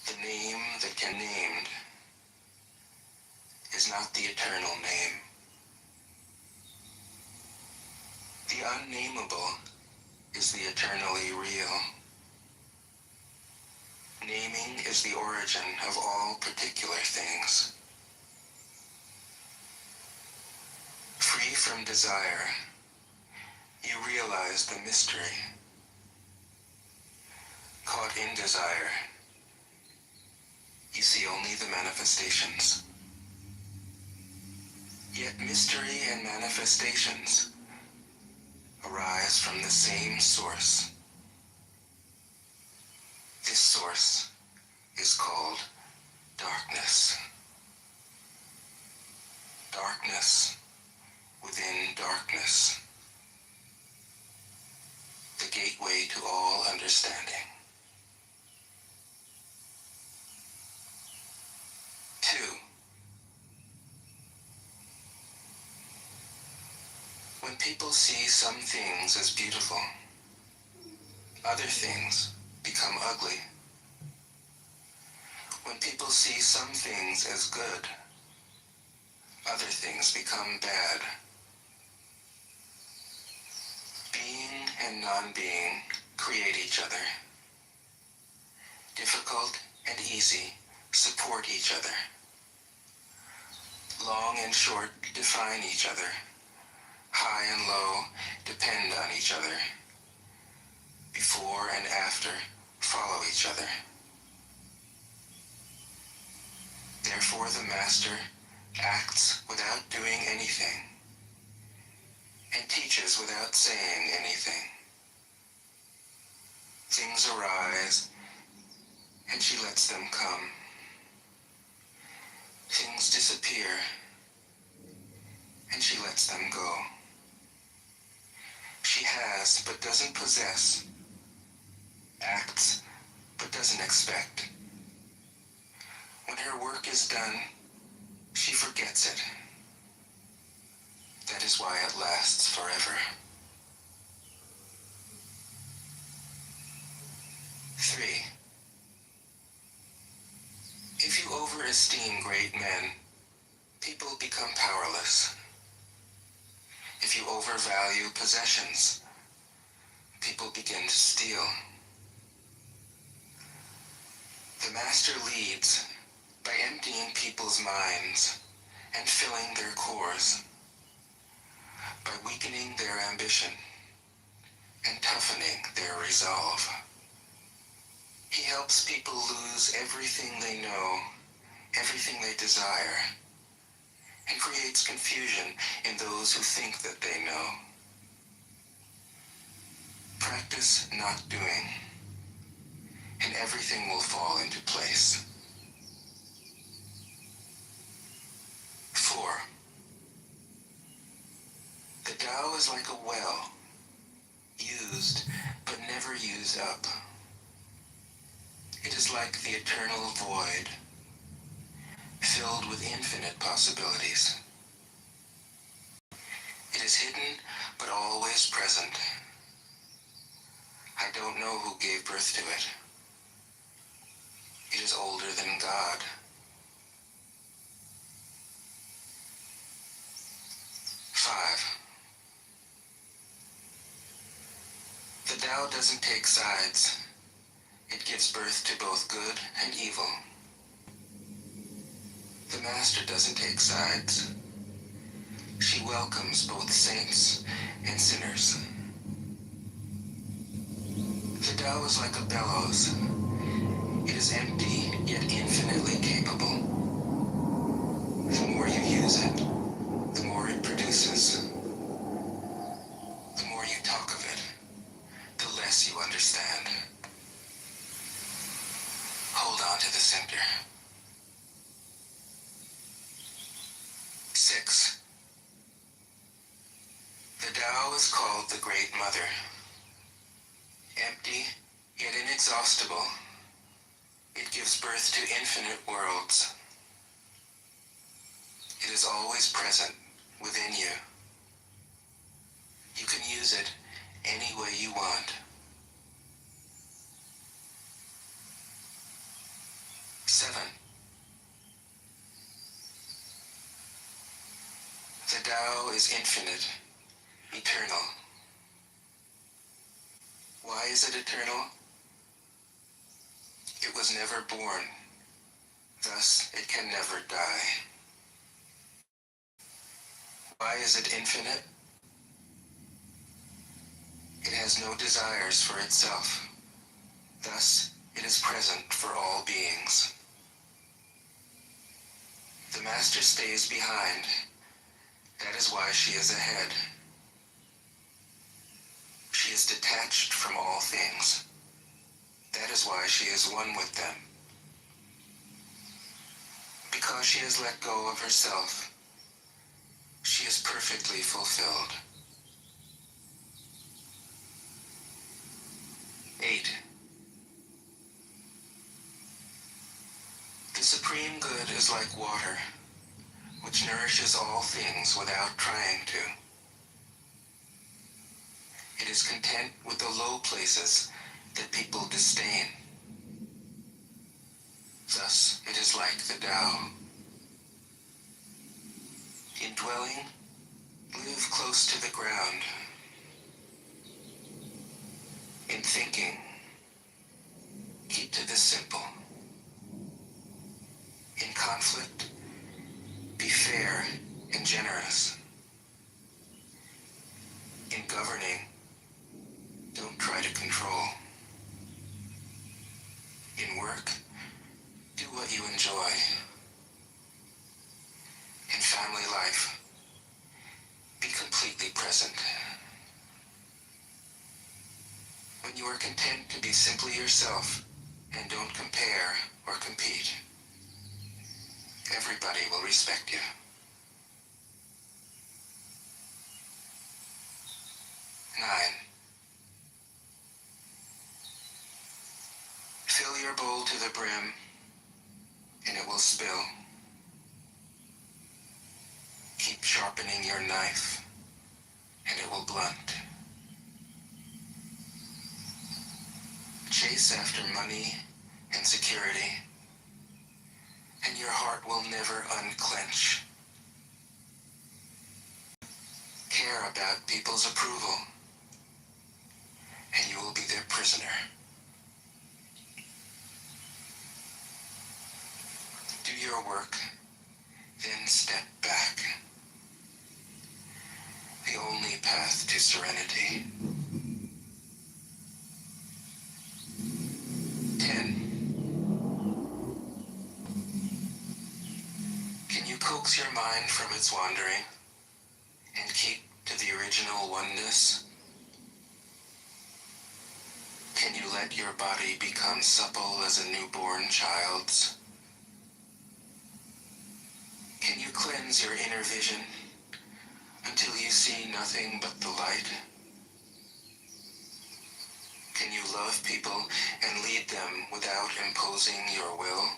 The name that can be named is not the eternal name. The unnameable is the eternally real. Naming is the origin of all particular things. Free from desire, you realize the mystery. Caught in desire, you see only the manifestations. Yet mystery and manifestations arise from the same source. This source is called darkness. Darkness within darkness. The gateway to all understanding. 2. When people see some things as beautiful, other things become ugly. When people see some things as good, other things become bad. Being and non-being create each other. Difficult and easy support each other. Long and short define each other. High and low depend on each other. Before and after follow each other. Therefore the master acts without doing anything and teaches without saying anything. Things arise and she lets them come. Things disappear and she lets them go. She has but doesn't possess, acts but doesn't expect. When her work is done, she forgets it. That is why it lasts forever. 3. If you overesteem great men, people become powerless. If you overvalue possessions, people begin to steal. The master leads by emptying people's minds and filling their cores, by weakening their ambition and toughening their resolve. He helps people lose everything they know, everything they desire, and creates confusion in those who think that they know. Practice not doing, and everything will fall into place. 4. The Tao is like a well, used but never used up. It is like the eternal void, filled with infinite possibilities. It is hidden but always present. I don't know who gave birth to it. It is older than God. 5. The Tao doesn't take sides. It gives birth to both good and evil. The Master doesn't take sides. She welcomes both saints and sinners. The Tao is like a bellows. It is empty, yet infinitely capable. The more you use it, the more it produces. The more you talk of it, the less you understand. Hold on to the center. 6. The Tao is called the Great Mother. Empty, yet inexhaustible, it gives birth to infinite worlds. It is always present within you. You can use it any way you want. 7. The Tao is infinite, eternal. Why is it eternal? It was never born, thus it can never die. Why is it infinite? It has no desires for itself, thus it is present for all beings. The Master stays behind. That is why she is ahead. She is detached from all things. That is why she is one with them. Because she has let go of herself, she is perfectly fulfilled. 8. The supreme good is like water, which nourishes all things without trying to. It is content with the low places that people disdain. Thus, it is like the Tao. In dwelling, live close to the ground. In thinking, keep to the simple. In conflict, be fair and generous. In governing, don't try to control. In work, do what you enjoy. In family life, be completely present. When you are content to be simply yourself and don't compare or compete, everybody will respect you. 9. Fill your bowl to the brim, and it will spill. Keep sharpening your knife, and it will blunt. Chase after money and security, and your heart will never unclench. Care about people's approval, and you will be their prisoner. Do your work, then step back. The only path to serenity. 10. Can you coax your mind from its wandering and keep to the original oneness? Can you let your body become supple as a newborn child's? Can you cleanse your inner vision until you see nothing but the light? Can you love people and lead them without imposing your will?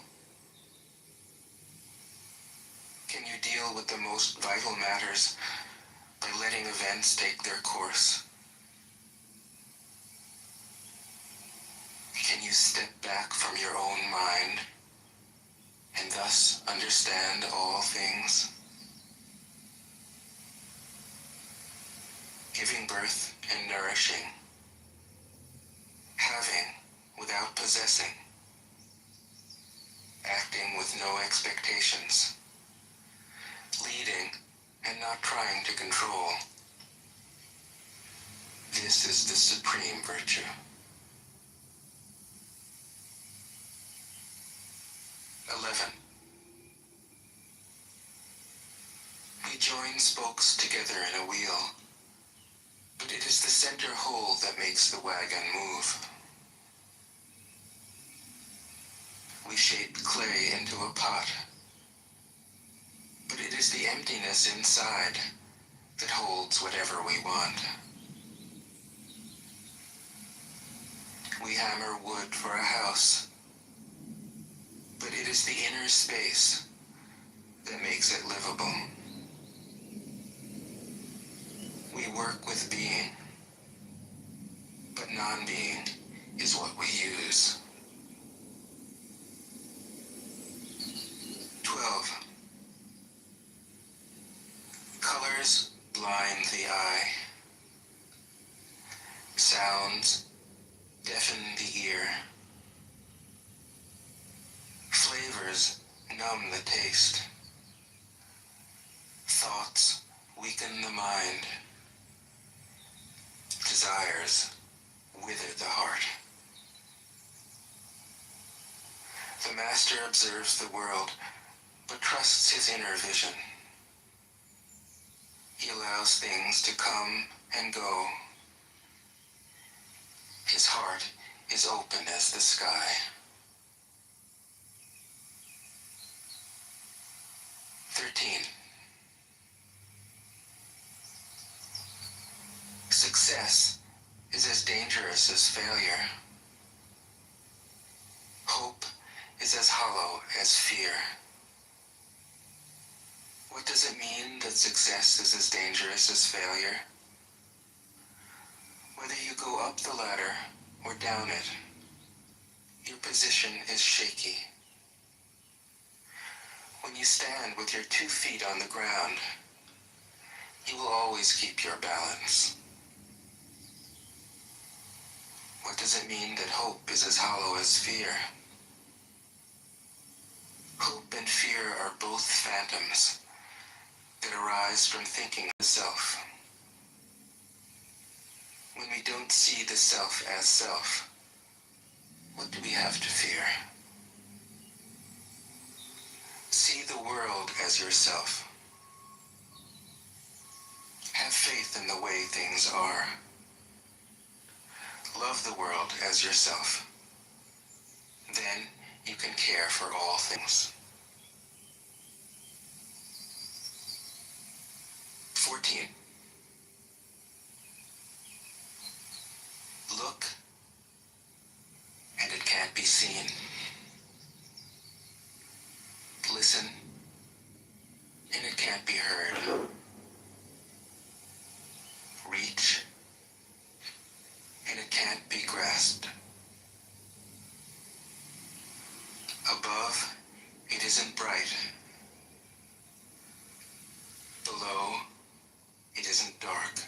Can you deal with the most vital matters by letting events take their course? Can you step back from your own mind and thus understand all things? Giving birth and nourishing, having without possessing, acting with no expectations, leading and not trying to control. This is the supreme virtue. 11. We join spokes together in a wheel, but it is the center hole that makes the wagon move. We shape clay into a pot, but it is the emptiness inside that holds whatever we want. We hammer wood for a house, but it is the inner space that makes it livable. We work with being, but non-being is what we use. 12. Colors blind the eye. Sounds deafen the ear. Flavors numb the taste. Thoughts weaken the mind. Desires wither the heart. The master observes the world, but trusts his inner vision. He allows things to come and go. His heart is open as the sky. 13. Success is as dangerous as failure. Hope is as hollow as fear. What does it mean that success is as dangerous as failure? Whether you go up the ladder or down it. Your position is shaky. When you stand with your 2 feet on the ground, you will always keep your balance. What does it mean that hope is as hollow as fear? Hope and fear are both phantoms that arise from thinking of the self. When we don't see the self as self, what do we have to fear? See the world as yourself. Have faith in the way things are. Love the world as yourself. Then you can care for all things. 14. Look, and it can't be seen. Listen, and it can't be heard. Reach, and it can't be grasped. Above, it isn't bright. Below, it isn't dark.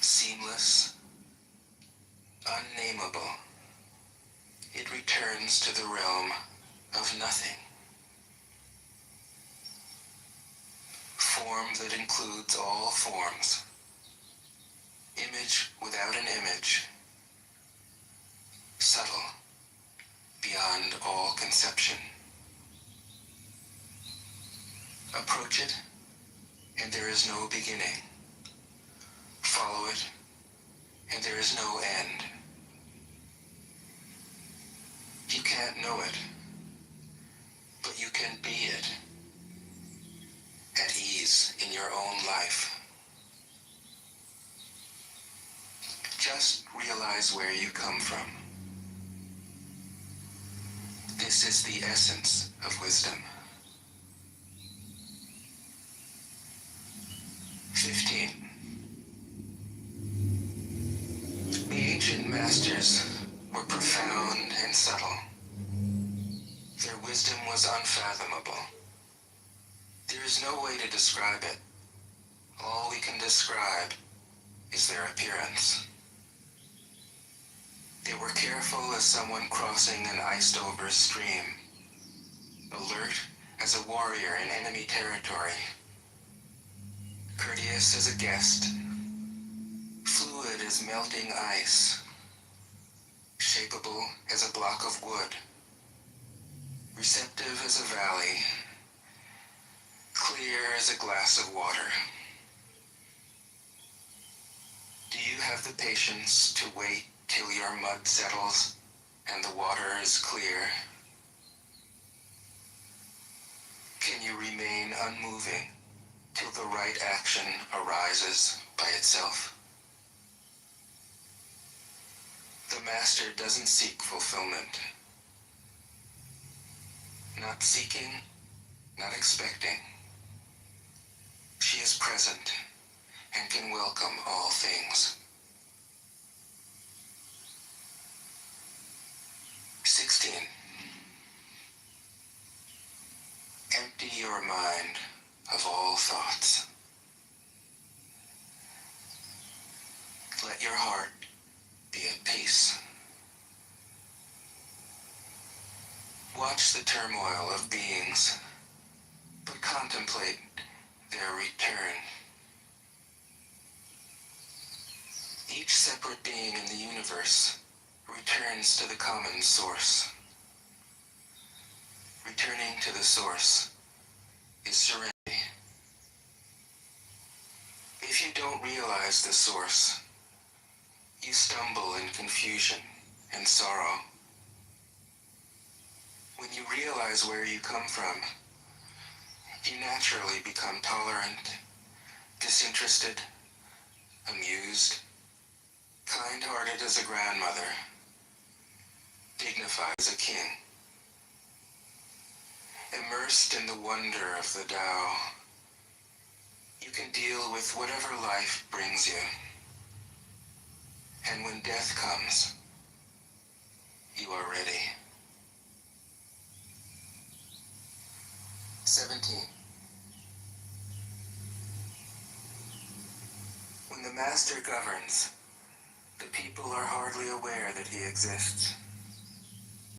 Seamless, unnameable, it returns to the realm of nothing. Form that includes all forms. Image without an image. Subtle, beyond all conception. Approach it, and there is no beginning. Follow it, and there is no end. You can't know it, but you can be it, at ease in your own life. Just realize where you come from. This is the essence of wisdom. 15. The ancient masters were profound and subtle. Their wisdom was unfathomable. There is no way to describe it. All we can describe is their appearance. They were careful as someone crossing an iced-over stream, alert as a warrior in enemy territory, courteous as a guest, fluid as melting ice, shapeable as a block of wood, receptive as a valley, clear as a glass of water. Do you have the patience to wait till your mud settles and the water is clear? Can you remain unmoving till the right action arises by itself? The master doesn't seek fulfillment. Not seeking, not expecting. She is present and can welcome all things. 16. Empty your mind of all thoughts. Let your heart be at peace. Watch the turmoil of beings, but contemplate their return. Each separate being in the universe returns to the common source. Returning to the source is serenity. If you don't realize the source, you stumble in confusion and sorrow. When you realize where you come from, you naturally become tolerant, disinterested, amused, kind-hearted as a grandmother, dignified as a king. Immersed in the wonder of the Tao, you can deal with whatever life brings you. And when death comes, you are ready. 17. When the master governs, the people are hardly aware that he exists.